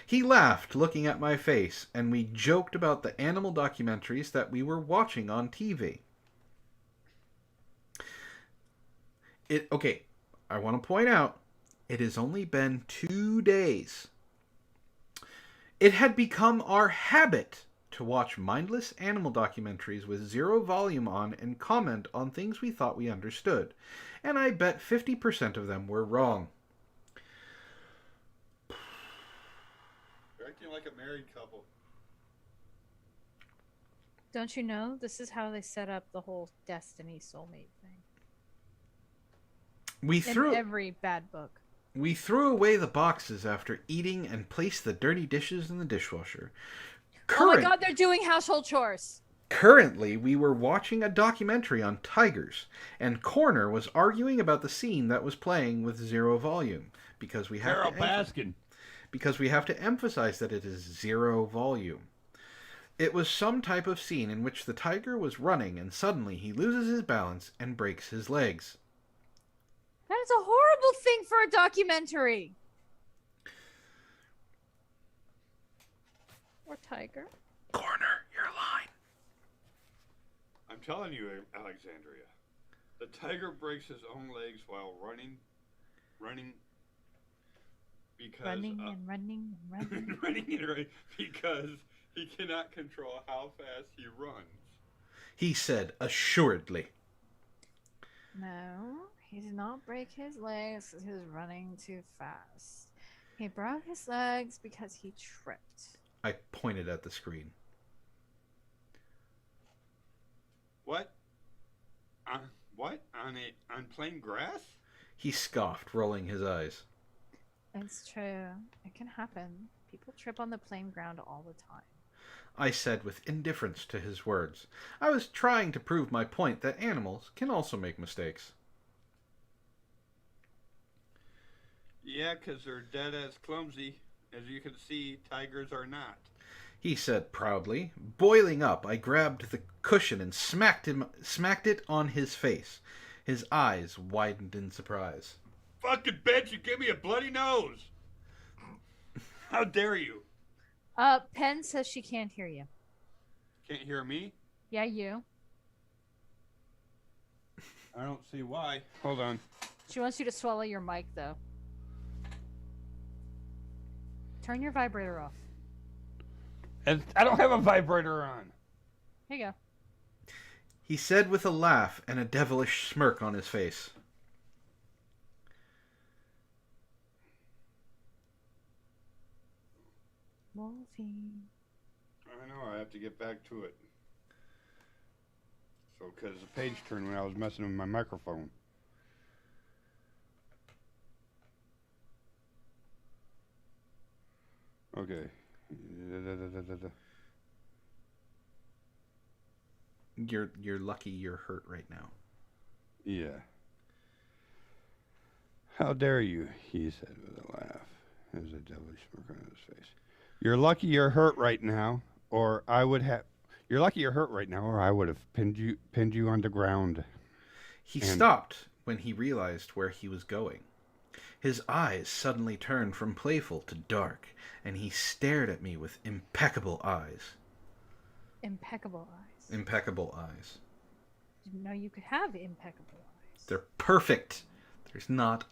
He laughed, looking at my face, and we joked about the animal documentaries that we were watching on TV. Okay, I want to point out, it has only been 2 days. It had become our habit to watch mindless animal documentaries with zero volume on and comment on things we thought we understood. And I bet 50% of them were wrong. You're acting like a married couple. Don't you know? This is how they set up the whole destiny soulmate thing. In every bad book. We threw away the boxes after eating and placed the dirty dishes in the dishwasher. Oh my god, they're doing household chores. Currently, we were watching a documentary on tigers, and Corner was arguing about the scene that was playing with zero volume, because we have to emphasize that it is zero volume. It was some type of scene in which the tiger was running and suddenly he loses his balance and breaks his legs. That is a horrible thing for a documentary. Or tiger. Corner, your line. I'm telling you, Alexandria, the tiger breaks his own legs while running because running and running because he cannot control how fast he runs. He said assuredly. No, he did not break his legs because he was running too fast. He broke his legs because he tripped. I pointed at the screen. What? What? On plain grass? He scoffed, rolling his eyes. It's true. It can happen. People trip on the plain ground all the time. I said with indifference to his words. I was trying to prove my point that animals can also make mistakes. Yeah, 'cause they're dead as clumsy. As you can see, tigers are not. He said proudly. Boiling up, I grabbed the cushion and smacked it on his face. His eyes widened in surprise. Fucking bitch, you give me a bloody nose! How dare you? Pen says she can't hear you. Can't hear me? Yeah, you. I don't see why. Hold on. She wants you to swallow your mic, though. Turn your vibrator off. I don't have a vibrator on. Here you go. He said with a laugh and a devilish smirk on his face. Wolfie. I know, I have to get back to it. So, because the page turned when I was messing with my microphone. Okay. You're lucky you're hurt right now. Yeah. How dare you, he said with a laugh. There's a devilish smirk on his face. You're lucky you're hurt right now, or I would have... You're lucky you're hurt right now, or I would have pinned you on the ground. He stopped when he realized where he was going. His eyes suddenly turned from playful to dark, and he stared at me with impeccable eyes. Impeccable eyes. Impeccable eyes. Didn't know you could have impeccable eyes. They're perfect. There's not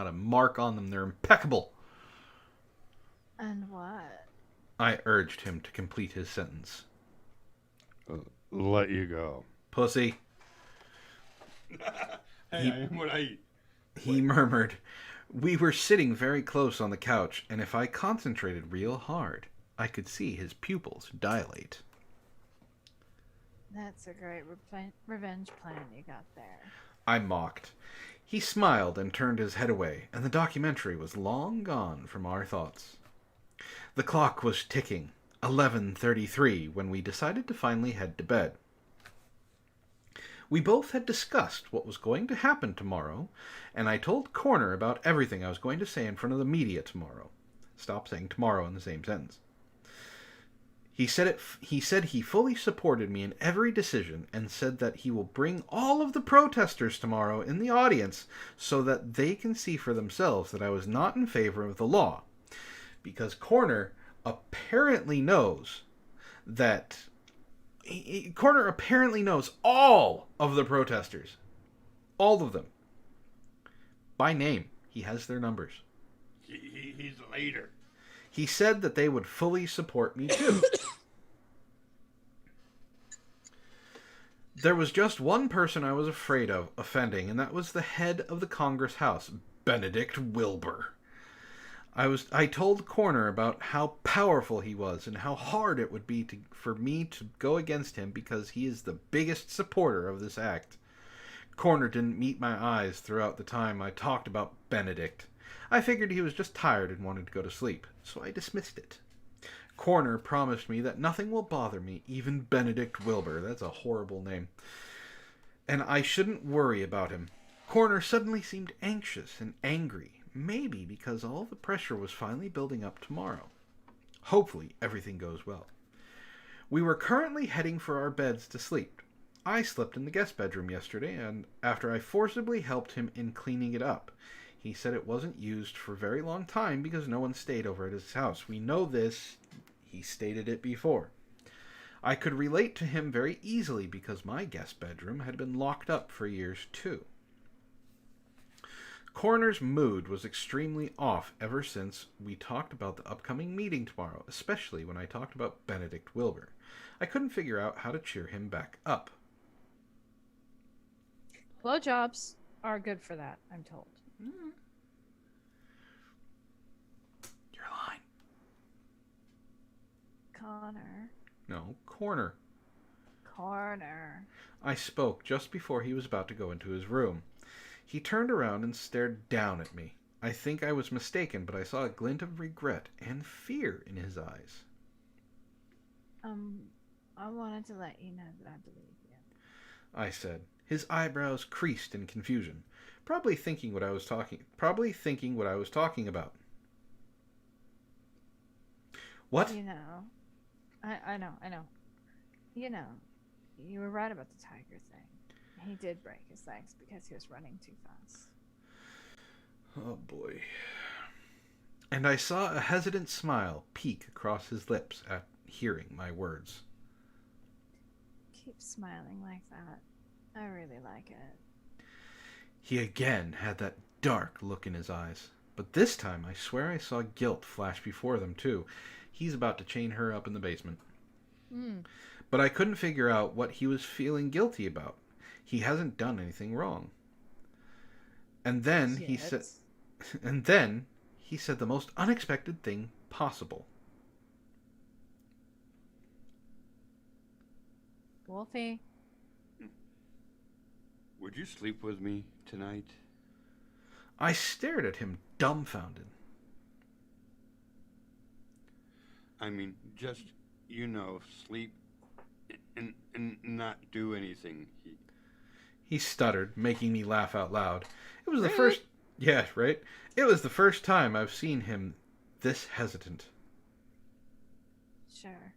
a mark on them. They're impeccable. And what? I urged him to complete his sentence. Let you go. Pussy. Hey, I am what I eat. He murmured. We were sitting very close on the couch, and if I concentrated real hard, I could see his pupils dilate. That's a great revenge plan you got there. I mocked. He smiled and turned his head away, and the documentary was long gone from our thoughts. The clock was ticking, 11:33, when we decided to finally head to bed. We both had discussed what was going to happen tomorrow, and I told Corner about everything I was going to say in front of the media tomorrow. Stop saying tomorrow in the same sentence. He said he fully supported me in every decision and said that he will bring all of the protesters tomorrow in the audience so that they can see for themselves that I was not in favor of the law. because Corner apparently knows that... Corner apparently knows all of the protesters. All of them. By name. He has their numbers. He's a leader. He said that they would fully support me too. There was just one person I was afraid of offending, and that was the head of the Congress House, Benedict Wilbur. I told Corner about how powerful he was and how hard it would be for me to go against him because he is the biggest supporter of this act. Corner didn't meet my eyes throughout the time I talked about Benedict. I figured he was just tired and wanted to go to sleep, so I dismissed it. Corner promised me that nothing will bother me, even Benedict Wilbur. That's a horrible name. And I shouldn't worry about him. Corner suddenly seemed anxious and angry. Maybe because all the pressure was finally building up tomorrow. Hopefully, everything goes well. We were currently heading for our beds to sleep. I slept in the guest bedroom yesterday, and after I forcibly helped him in cleaning it up, he said it wasn't used for a very long time because no one stayed over at his house. We know this. He stated it before. I could relate to him very easily because my guest bedroom had been locked up for years too. Corner's mood was extremely off ever since we talked about the upcoming meeting tomorrow, especially when I talked about Benedict Wilbur. I couldn't figure out how to cheer him back up. Blowjobs are good for that, I'm told. You're lying. Connor. No, Corner. Corner. I spoke just before he was about to go into his room. He turned around and stared down at me. I think I was mistaken, but I saw a glint of regret and fear in his eyes. I wanted to let you know that I believe you. I said. His eyebrows creased in confusion, probably thinking what I was talking about. What? You know, I know. You know, you were right about the tiger thing. He did break his legs because he was running too fast. Oh boy. And I saw a hesitant smile peek across his lips at hearing my words. Keep smiling like that. I really like it. He again had that dark look in his eyes. But this time I swear I saw guilt flash before them too. He's about to chain her up in the basement. But I couldn't figure out what he was feeling guilty about. He hasn't done anything wrong. And then he said the most unexpected thing possible. Wolfie. Would you sleep with me tonight? I stared at him dumbfounded. I mean, just, sleep and not do anything. He stuttered, making me laugh out loud. It was the first... Yeah, right? It was the first time I've seen him this hesitant. Sure.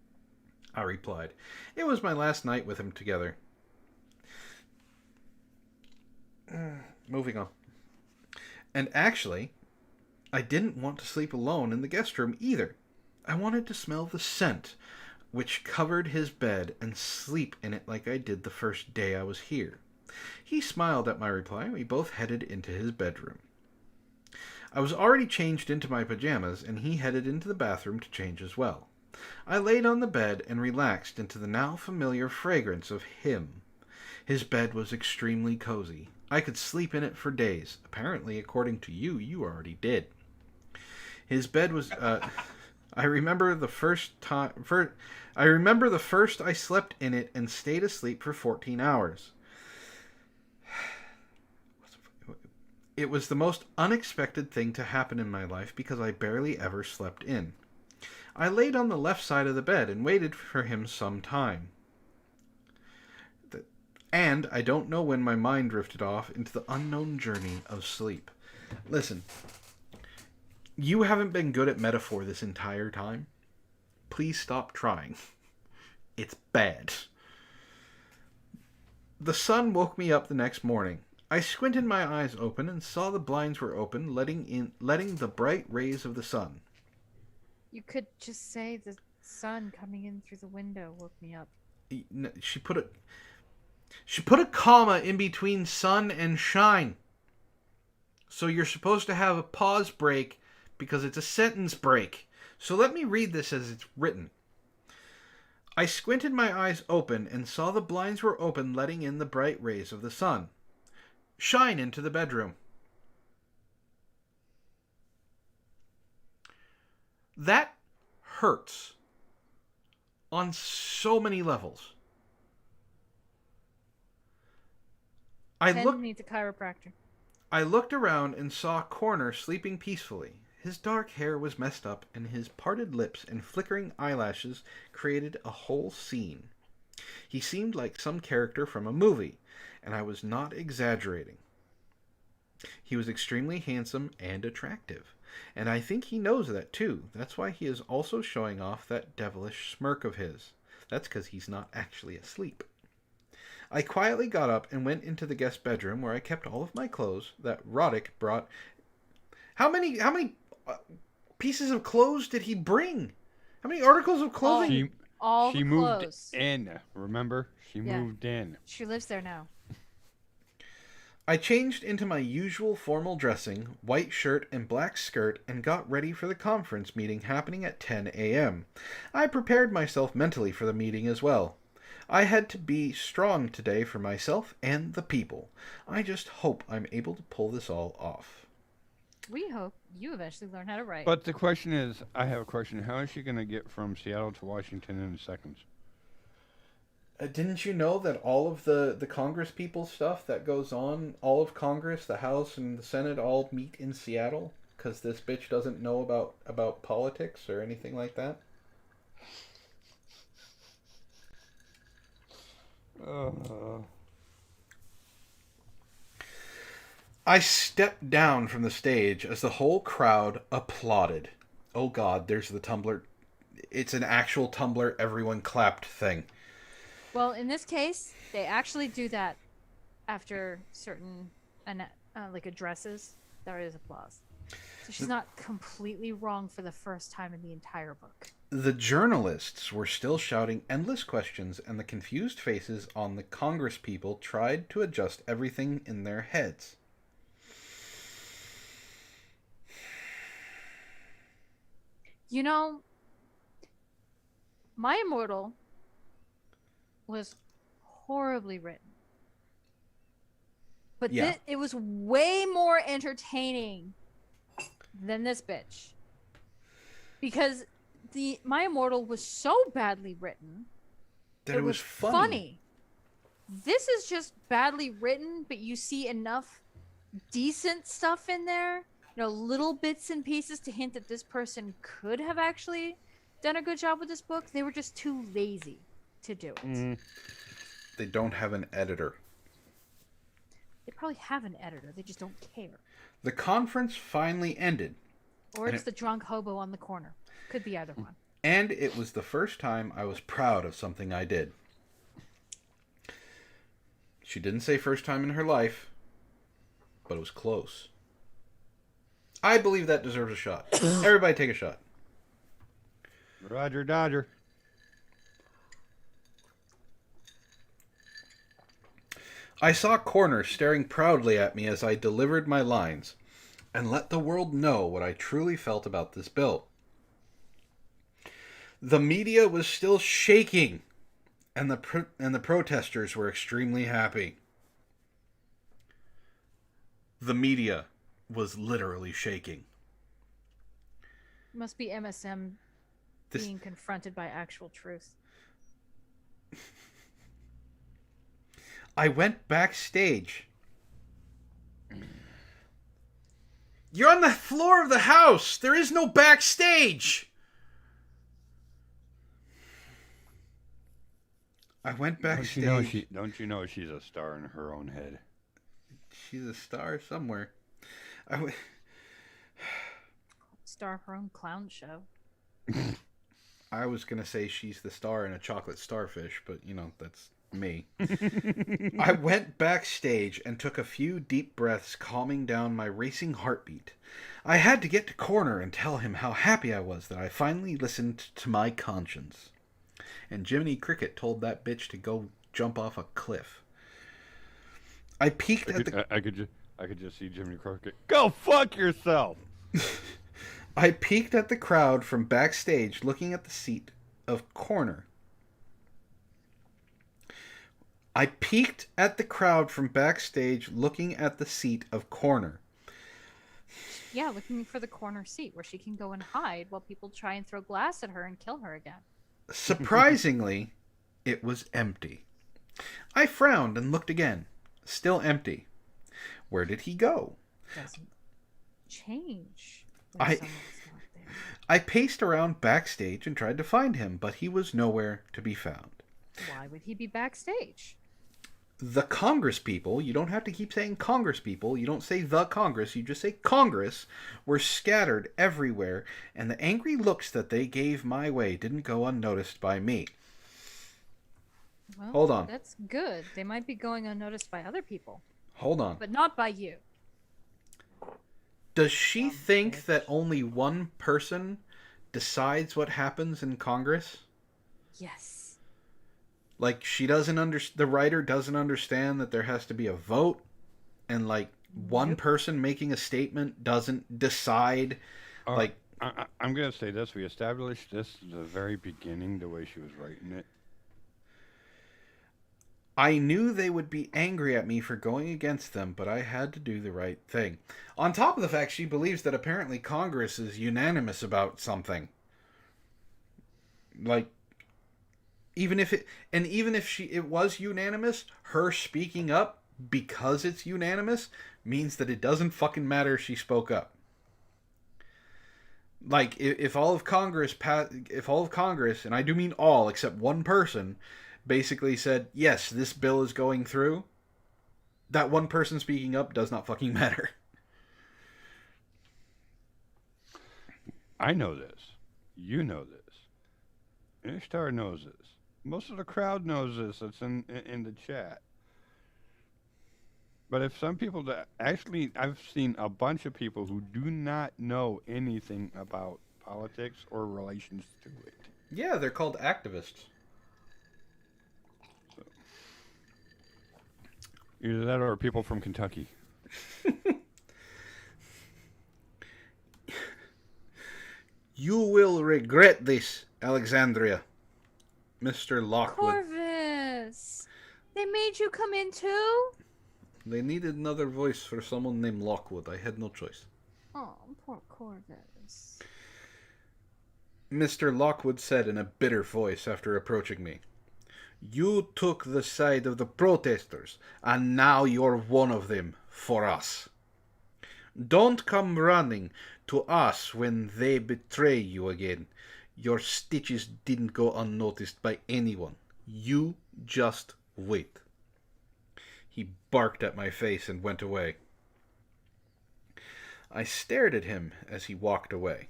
I replied. It was my last night with him together. Moving on. And actually, I didn't want to sleep alone in the guest room either. I wanted to smell the scent, which covered his bed, and sleep in it like I did the first day I was here. He smiled at my reply, and we both headed into his bedroom. I was already changed into my pajamas, and he headed into the bathroom to change as well. I laid on the bed and relaxed into the now familiar fragrance of him. His bed was extremely cozy. I could sleep in it for days. Apparently, according to you, you already did. His bed was... I remember the first I slept in it and stayed asleep for 14 hours. It was the most unexpected thing to happen in my life because I barely ever slept in. I laid on the left side of the bed and waited for him some time. And I don't know when my mind drifted off into the unknown journey of sleep. Listen, you haven't been good at metaphor this entire time. Please stop trying. It's bad. The sun woke me up the next morning. I squinted my eyes open and saw the blinds were open, letting the bright rays of the sun. You could just say the sun coming in through the window woke me up. She put a comma in between sun and shine. So you're supposed to have a pause break because it's a sentence break. So let me read this as it's written. I squinted my eyes open and saw the blinds were open, letting in the bright rays of the sun. Shine into the bedroom. That hurts on so many levels. Ken needs a chiropractor. I looked around and saw Corner sleeping peacefully. His dark hair was messed up, and his parted lips and flickering eyelashes created a whole scene. He seemed like some character from a movie, and I was not exaggerating. He was extremely handsome and attractive, and I think he knows that too. That's why he is also showing off that devilish smirk of his. That's because he's not actually asleep. I quietly got up and went into the guest bedroom where I kept all of my clothes that Roddick brought. How many pieces of clothes did he bring? How many articles of clothing? All she the moved clothes. in. Remember? She Yeah. moved in. She lives there now. I changed into my usual formal dressing, white shirt and black skirt, and got ready for the conference meeting happening at 10 a.m. I prepared myself mentally for the meeting as well. I had to be strong today for myself and the people. I just hope I'm able to pull this all off. We hope you eventually learn how to write. But the question is, I have a question. How is she going to get from Seattle to Washington in seconds? Didn't you know that all of the Congress people stuff that goes on, all of Congress, the House and the Senate all meet in Seattle? Because this bitch doesn't know about politics or anything like that? I stepped down from the stage as the whole crowd applauded. Oh god, there's the Tumblr. It's an actual Tumblr everyone clapped thing. Well, in this case, they actually do that after certain addresses. There is applause. So she's not completely wrong for the first time in the entire book. The journalists were still shouting endless questions, and the confused faces on the Congress people tried to adjust everything in their heads. You know, My Immortal was horribly written. But Yeah. it was way more entertaining than this bitch. Because My Immortal was so badly written That it was funny. This is just badly written, but you see enough decent stuff in there. You know, little bits and pieces to hint that this person could have actually done a good job with this book. They were just too lazy to do it. They don't have an editor. They probably have an editor. They just don't care. The conference finally ended. Or it's the drunk hobo on the corner. Could be either one. And it was the first time I was proud of something I did. She didn't say first time in her life, but it was close. I believe that deserves a shot. Everybody take a shot. Roger, Dodger. I saw Corner staring proudly at me as I delivered my lines and let the world know what I truly felt about this bill. The media was still shaking, and the protesters were extremely happy. The media was literally shaking. It must be MSM being confronted by actual truth. I went backstage. You're on the floor of the house. There is no backstage. I went backstage. Don't you know she's a star in her own head? She's a star somewhere. Star of her own clown show. I was going to say she's the star in a chocolate starfish, but, you know, that's Me. I went backstage and took a few deep breaths, calming down my racing heartbeat. I had to get to Corner and tell him how happy I was that I finally listened to my conscience. And Jiminy Cricket told that bitch to go jump off a cliff. I peeked at the... I could just see Jiminy Cricket. Go fuck yourself! I peeked at the crowd from backstage, looking at the seat of Corner. I peeked at the crowd from backstage, looking at the seat of Corner. Yeah, looking for the corner seat where she can go and hide while people try and throw glass at her and kill her again. Surprisingly, it was empty. I frowned and looked again. Still empty. Where did he go? Doesn't change. I- Someone's not there. I paced around backstage and tried to find him, but he was nowhere to be found. Why would he be backstage? The Congress people, you don't have to keep saying Congress people, you don't say the Congress, you just say Congress, were scattered everywhere, and the angry looks that they gave my way didn't go unnoticed by me. Well, Hold on. That's good. They might be going unnoticed by other people, Hold on. but not by you. Does she Dumb think bitch. that only one person decides what happens in Congress? Yes. Like, she doesn't the writer doesn't understand that there has to be a vote, and like one Nope. person making a statement doesn't decide. Like, I'm gonna say this. We established this at the very beginning, the way she was writing it. I knew they would be angry at me for going against them, but I had to do the right thing. On top of the fact she believes that apparently Congress is unanimous about something. Like, even if it was unanimous, her speaking up because it's unanimous means that it doesn't fucking matter if she spoke up. Like, if all of Congress, and I do mean all except one person, basically said, yes, this bill is going through, that one person speaking up does not fucking matter. I know this. You know this. Ishtar knows this. Most of the crowd knows this. That's in the chat. But if some people that actually, I've seen a bunch of people who do not know anything about politics or relations to it. Yeah, they're called activists. Either that or people from Kentucky. You will regret this, Alexandria. Mr. Lockwood. Corvus! They made you come in too? They needed another voice for someone named Lockwood. I had no choice. Oh, poor Corvus. Mr. Lockwood said in a bitter voice after approaching me. You took the side of the protesters, and now you're one of them for us. Don't come running to us when they betray you again. Your stitches didn't go unnoticed by anyone. You just wait. He barked at my face and went away. I stared at him as he walked away.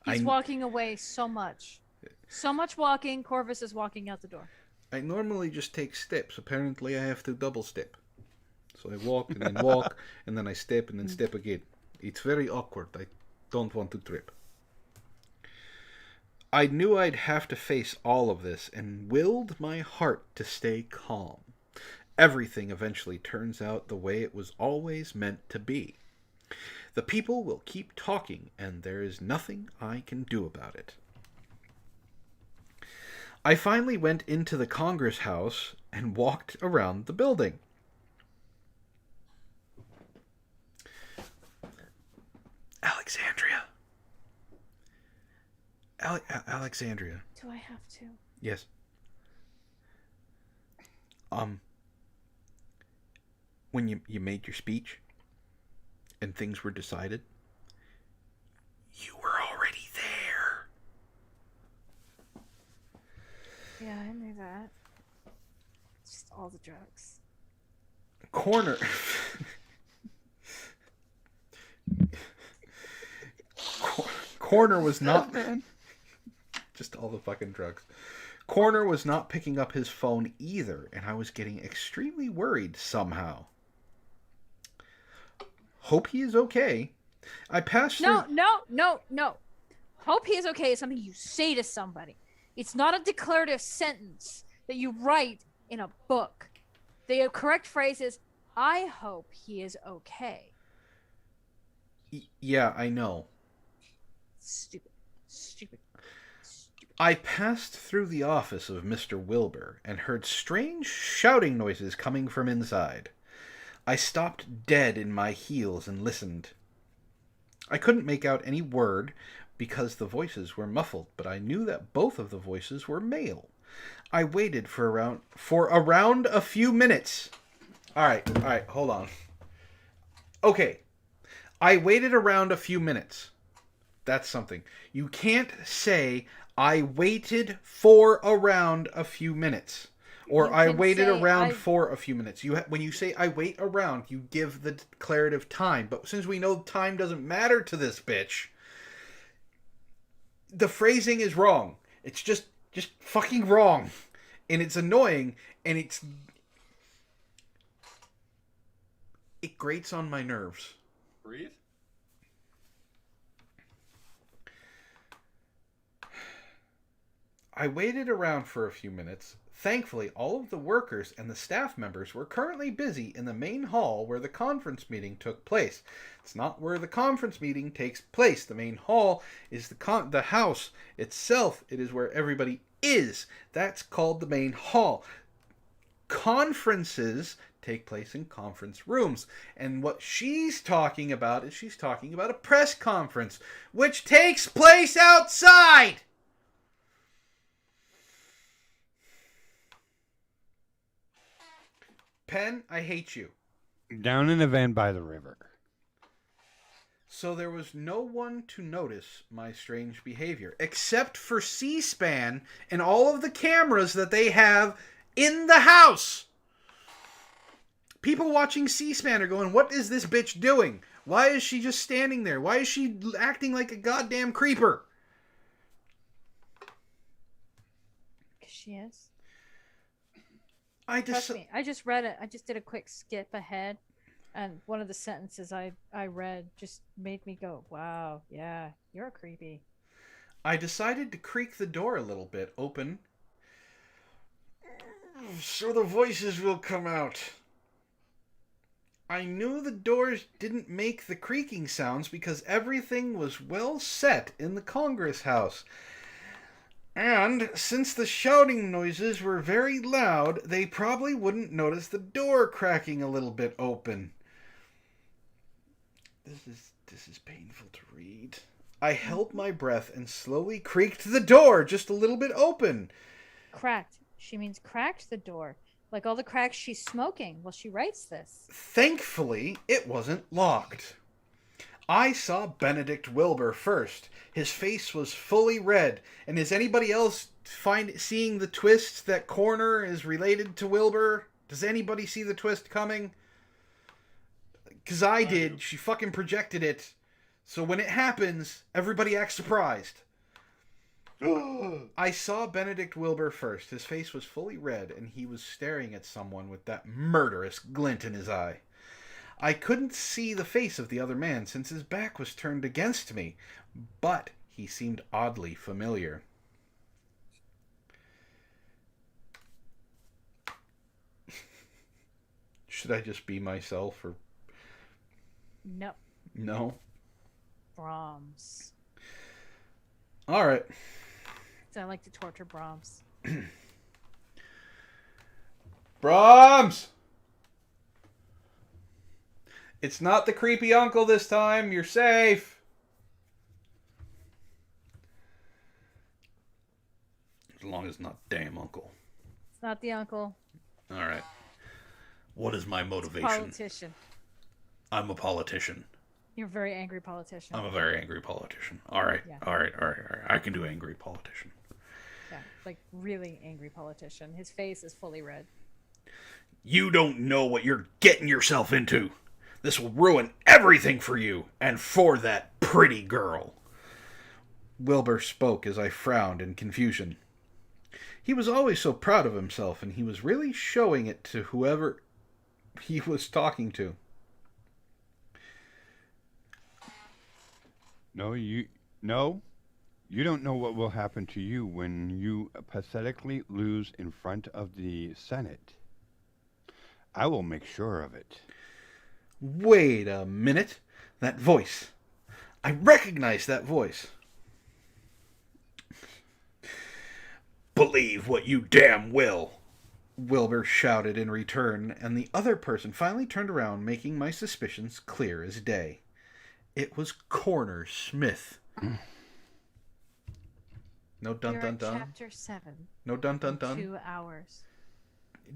He's walking away so much. So much walking, Corvus is walking out the door. I normally just take steps. Apparently I have to double step. So I walk and then walk, and then I step and then step again. It's very awkward. I don't want to trip. I knew I'd have to face all of this and willed my heart to stay calm. Everything eventually turns out the way it was always meant to be. The people will keep talking, and there is nothing I can do about it. I finally went into the Congress House and walked around the building. Alexandria. Alexandria. Do I have to? Yes. When you made your speech and things were decided, you were already there. Yeah, I knew that. Just all the drugs. Corner. Corner was not... Just all the fucking drugs. Corner was not picking up his phone either, and I was getting extremely worried somehow. Hope he is okay. I passed through... No. Hope he is okay is something you say to somebody. It's not a declarative sentence that you write in a book. The correct phrase is, I hope he is okay. Yeah, I know. Stupid. I passed through the office of Mr. Wilbur and heard strange shouting noises coming from inside. I stopped dead in my heels and listened. I couldn't make out any word because the voices were muffled, but I knew that both of the voices were male. I waited for around a few minutes. All right, hold on. Okay. I waited around a few minutes. That's something. You can't say, I waited for around a few minutes. Or I waited around for a few minutes. When you say, I wait around, you give the declarative time. But since we know time doesn't matter to this bitch, the phrasing is wrong. It's just fucking wrong. And it's annoying. And it grates on my nerves. Breathe. I waited around for a few minutes. Thankfully, all of the workers and the staff members were currently busy in the main hall where the conference meeting took place. It's not where the conference meeting takes place. The main hall is the house itself. It is where everybody is. That's called the main hall. Conferences take place in conference rooms. And what she's talking about is she's talking about a press conference, which takes place outside. Pen, I hate you. Down in a van by the river. So there was no one to notice my strange behavior, except for C-SPAN and all of the cameras that they have in the house. People watching C-SPAN are going, what is this bitch doing? Why is she just standing there? Why is she acting like a goddamn creeper? Because she is. Trust me, I just read it. I just did a quick skip ahead, and one of the sentences I read just made me go, wow, yeah, you're creepy. I decided to creak the door a little bit open so the voices will come out. I knew the doors didn't make the creaking sounds because everything was well set in the Congress House. And since the shouting noises were very loud, they probably wouldn't notice the door cracking a little bit open. This is painful to read. I held my breath and slowly creaked the door just a little bit open. Cracked. She means cracked the door. Like all the cracks she's smoking while she writes this. Thankfully, it wasn't locked. I saw Benedict Wilbur first. His face was fully red. And is anybody else seeing the twist that Corner is related to Wilbur? Does anybody see the twist coming? Because I did. She fucking projected it. So when it happens, everybody acts surprised. I saw Benedict Wilbur first. His face was fully red, and he was staring at someone with that murderous glint in his eye. I couldn't see the face of the other man since his back was turned against me, but he seemed oddly familiar. Should I just be myself, or... No. No? Brahms. All right. So I like to torture Brahms. Brahms! It's not the creepy uncle this time. You're safe. As long as it's not damn uncle. It's not the uncle. All right. What is my motivation? It's a politician. I'm a politician. You're a very angry politician. I'm a very angry politician. All right. Yeah. All right. I can do angry politician. Yeah, like really angry politician. His face is fully red. You don't know what you're getting yourself into. This will ruin everything for you and for that pretty girl. Wilbur spoke as I frowned in confusion. He was always so proud of himself, and he was really showing it to whoever he was talking to. No, you don't know what will happen to you when you pathetically lose in front of the Senate. I will make sure of it. Wait a minute. That voice. I recognize that voice. Believe what you damn will, Wilbur shouted in return, and the other person finally turned around, making my suspicions clear as day. It was Corner Smith. No dun You're dun at dun. Chapter 7. No dun dun dun. 2 hours.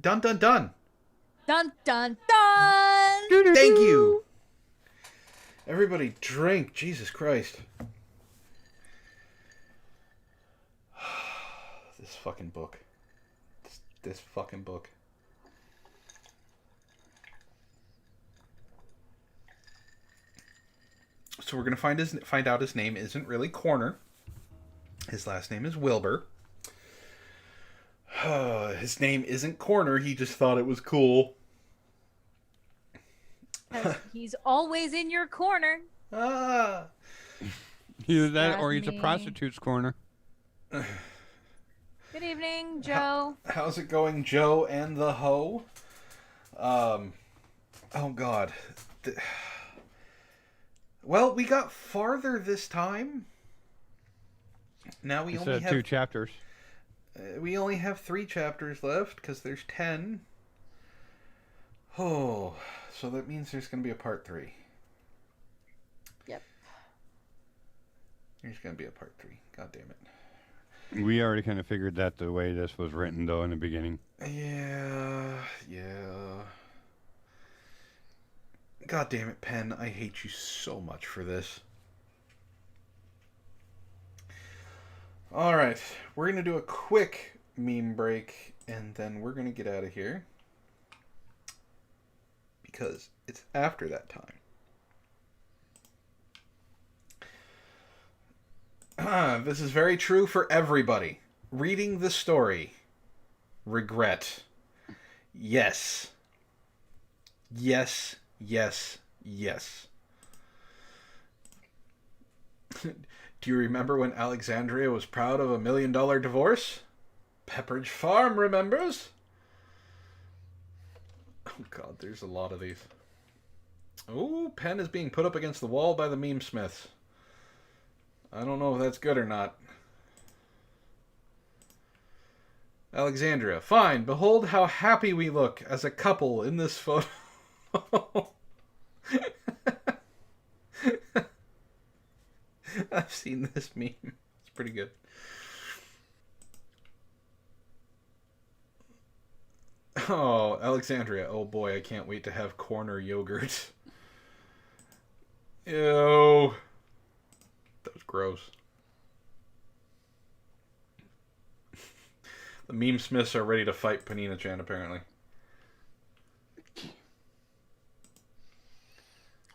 Dun dun dun. Dun dun dun! Thank you. Everybody drink. Jesus Christ. This fucking book. This fucking book. So we're gonna find out his name isn't really Corner. His last name is Wilbur. His name isn't Corner. He just thought it was cool. 'Cause he's always in your corner. Ah. Either that Stab or he's a me. prostitute's corner. Good evening, Joe. How's it going, Joe and the hoe? Oh God. Well, we got farther this time. Now we Instead only of have 2 chapters. we only have 3 chapters left because there's 10. Oh, so that means there's going to be a part 3. Yep. There's going to be a part 3. God damn it. We already kind of figured that the way this was written, though, in the beginning. Yeah. God damn it, Penn. I hate you so much for this. Alright, we're going to do a quick meme break, and then we're going to get out of here. Because it's after that time. This is very true for everybody. Reading the story. Regret. Yes. Yes. Yes. Yes. Do you remember when Alexandria was proud of $1 million divorce? Pepperidge Farm remembers. Oh God, there's a lot of these. Oh, Penn is being put up against the wall by the meme smiths. I don't know if that's good or not. Alexandria, fine. Behold how happy we look as a couple in this photo. I've seen this meme. It's pretty good. Oh, Alexandria. Oh boy, I can't wait to have corner yogurt. Ew. That was gross. The meme smiths are ready to fight Panina-chan, apparently.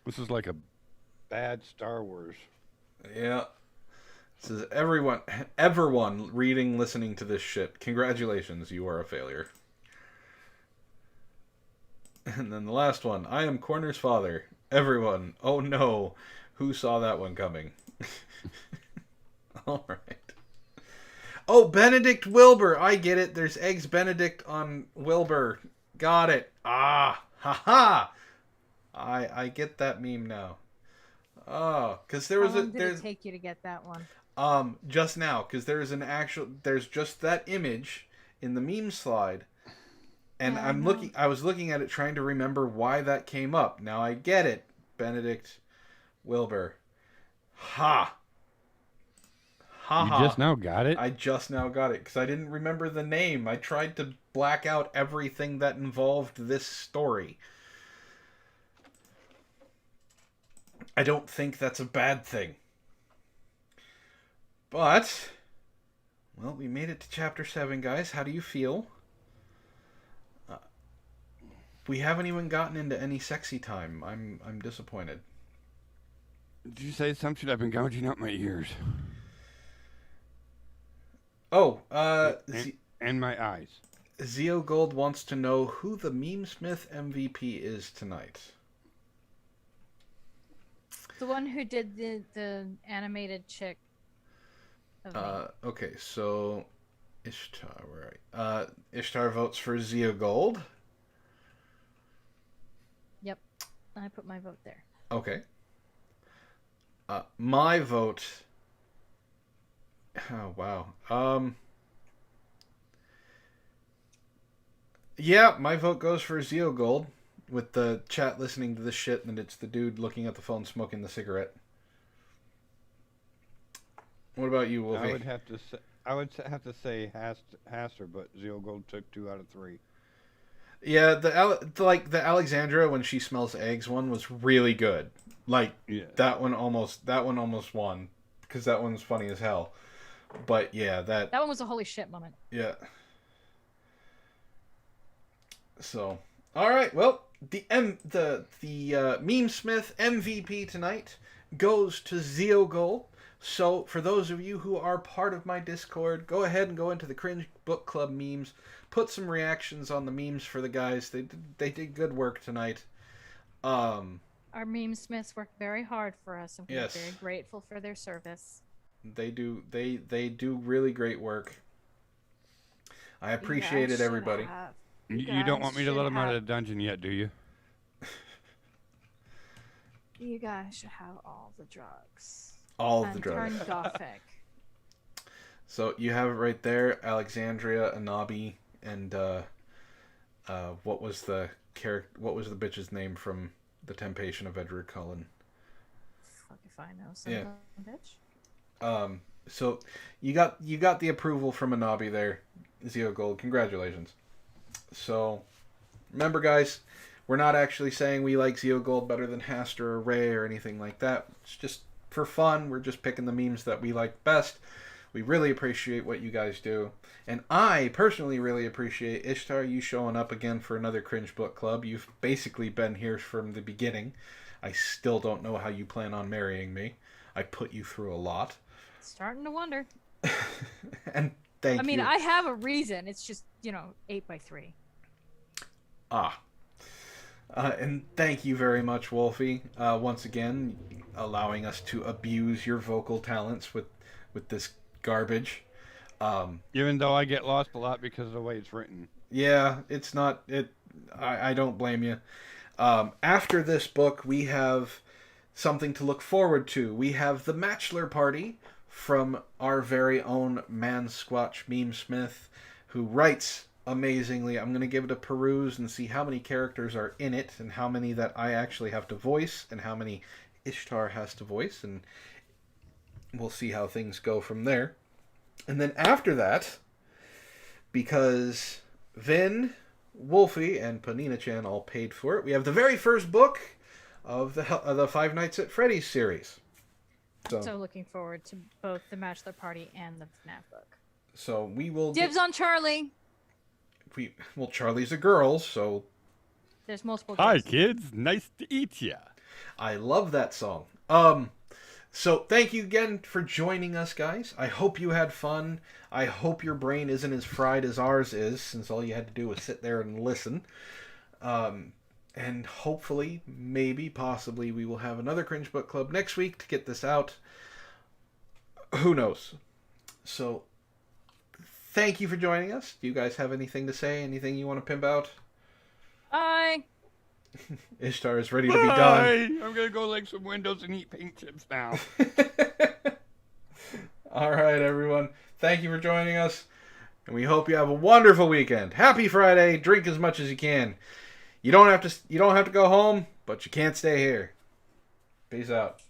This is like a bad Star Wars. Yeah. This is everyone reading, listening to this shit. Congratulations, you are a failure. And then the last one. I am Corner's father. Everyone. Oh no. Who saw that one coming? Alright. Oh, Benedict Wilbur. I get it. There's Eggs Benedict on Wilbur. Got it. Ah. Ha-ha. I get that meme now. Oh, because there was How long did there's it take you to get that one? just now, because there's just that image in the meme slide, and Yeah, I was looking at it trying to remember why that came up. Now I get it. Benedict Wilbur. Ha. Ha You ha. just now got it? I just now got it because I didn't remember the name. I tried to black out everything that involved this story. I don't think that's a bad thing. But, well, we made it to chapter 7, guys. How do you feel? We haven't even gotten into any sexy time. I'm disappointed. Did you say something? I've been gouging out my ears. Oh, and my eyes. Zeo Gold wants to know who the Meme Smith MVP is tonight. The one who did the animated chick. Of me. Okay, so Ishtar, where are you? Ishtar votes for Zeo Gold. Yep, I put my vote there. Okay. My vote. Oh wow. Yeah, my vote goes for Zeo Gold. With the chat listening to this shit, and it's the dude looking at the phone smoking the cigarette. What about you, Wolfie? I would have to say Hasser, but Zeo Gold took 2 out of 3. Yeah, the Alexandra when she smells eggs one was really good. Like Yeah. that one almost won because that one's funny as hell. But yeah, that That one was a holy shit moment. yeah. So, all right, well, the Meme Smith MVP tonight goes to Zeo Gold. So, for those of you who are part of my Discord, go ahead and go into the Cringe Book Club memes. Put some reactions on the memes for the guys. They did good work tonight. Our meme smiths work very hard for us, and we're Yes. very grateful for their service. They do really great work. I appreciate You it, guys everybody. should have- You don't want me to guys let him out of should the dungeon yet, do you? You guys should have all the drugs. All of And the drugs. turn Gothic. So you have it right there, Alexandria, Anabi, and what was the bitch's name from The Temptation of Edward Cullen? Fuck if I know, son Yeah. of a bitch. So you got the approval from Anabi there, Zeo Gold. Congratulations. So remember, guys, we're not actually saying we like Zeo Gold better than Haster or Ray or anything like that. It's just for fun. We're just picking the memes that we like best. We really appreciate what you guys do. And I personally really appreciate, Ishtar, you showing up again for another Cringe Book Club. You've basically been here from the beginning. I still don't know how you plan on marrying me. I put you through a lot. Starting to wonder. And thank you. I mean, I have a reason. It's just, 8x3. And thank you very much, Wolfie, once again, allowing us to abuse your vocal talents with this garbage. Even though I get lost a lot because of the way it's written. Yeah, it's not... I don't blame you. After this book, we have something to look forward to. We have the Matchler Party from our very own Man-Squatch Meme Smith, who writes amazingly. I'm going to give it a peruse and see how many characters are in it and how many that I actually have to voice and how many Ishtar has to voice, and we'll see how things go from there. And then after that, because Vin, Wolfie, and Panina-chan all paid for it, we have the very first book of the Five Nights at Freddy's series. So looking forward to both the Matchler Party and the FNAF book. So we will Dibs on Charlie. Charlie's a girl, so There's multiple. Hi, dibs. kids. Nice to eat ya. I love that song. So thank you again for joining us, guys. I hope you had fun. I hope your brain isn't as fried as ours is, since all you had to do was sit there and listen. And hopefully, maybe, possibly, we will have another Cringe Book Club next week to get this out. Who knows? So, thank you for joining us. Do you guys have anything to say? Anything you want to pimp out? Bye. Ishtar is ready to be done. Bye. I'm gonna go lick some windows and eat paint chips now. All right, everyone. Thank you for joining us, and we hope you have a wonderful weekend. Happy Friday. Drink as much as you can. You don't have to go home, but you can't stay here. Peace out.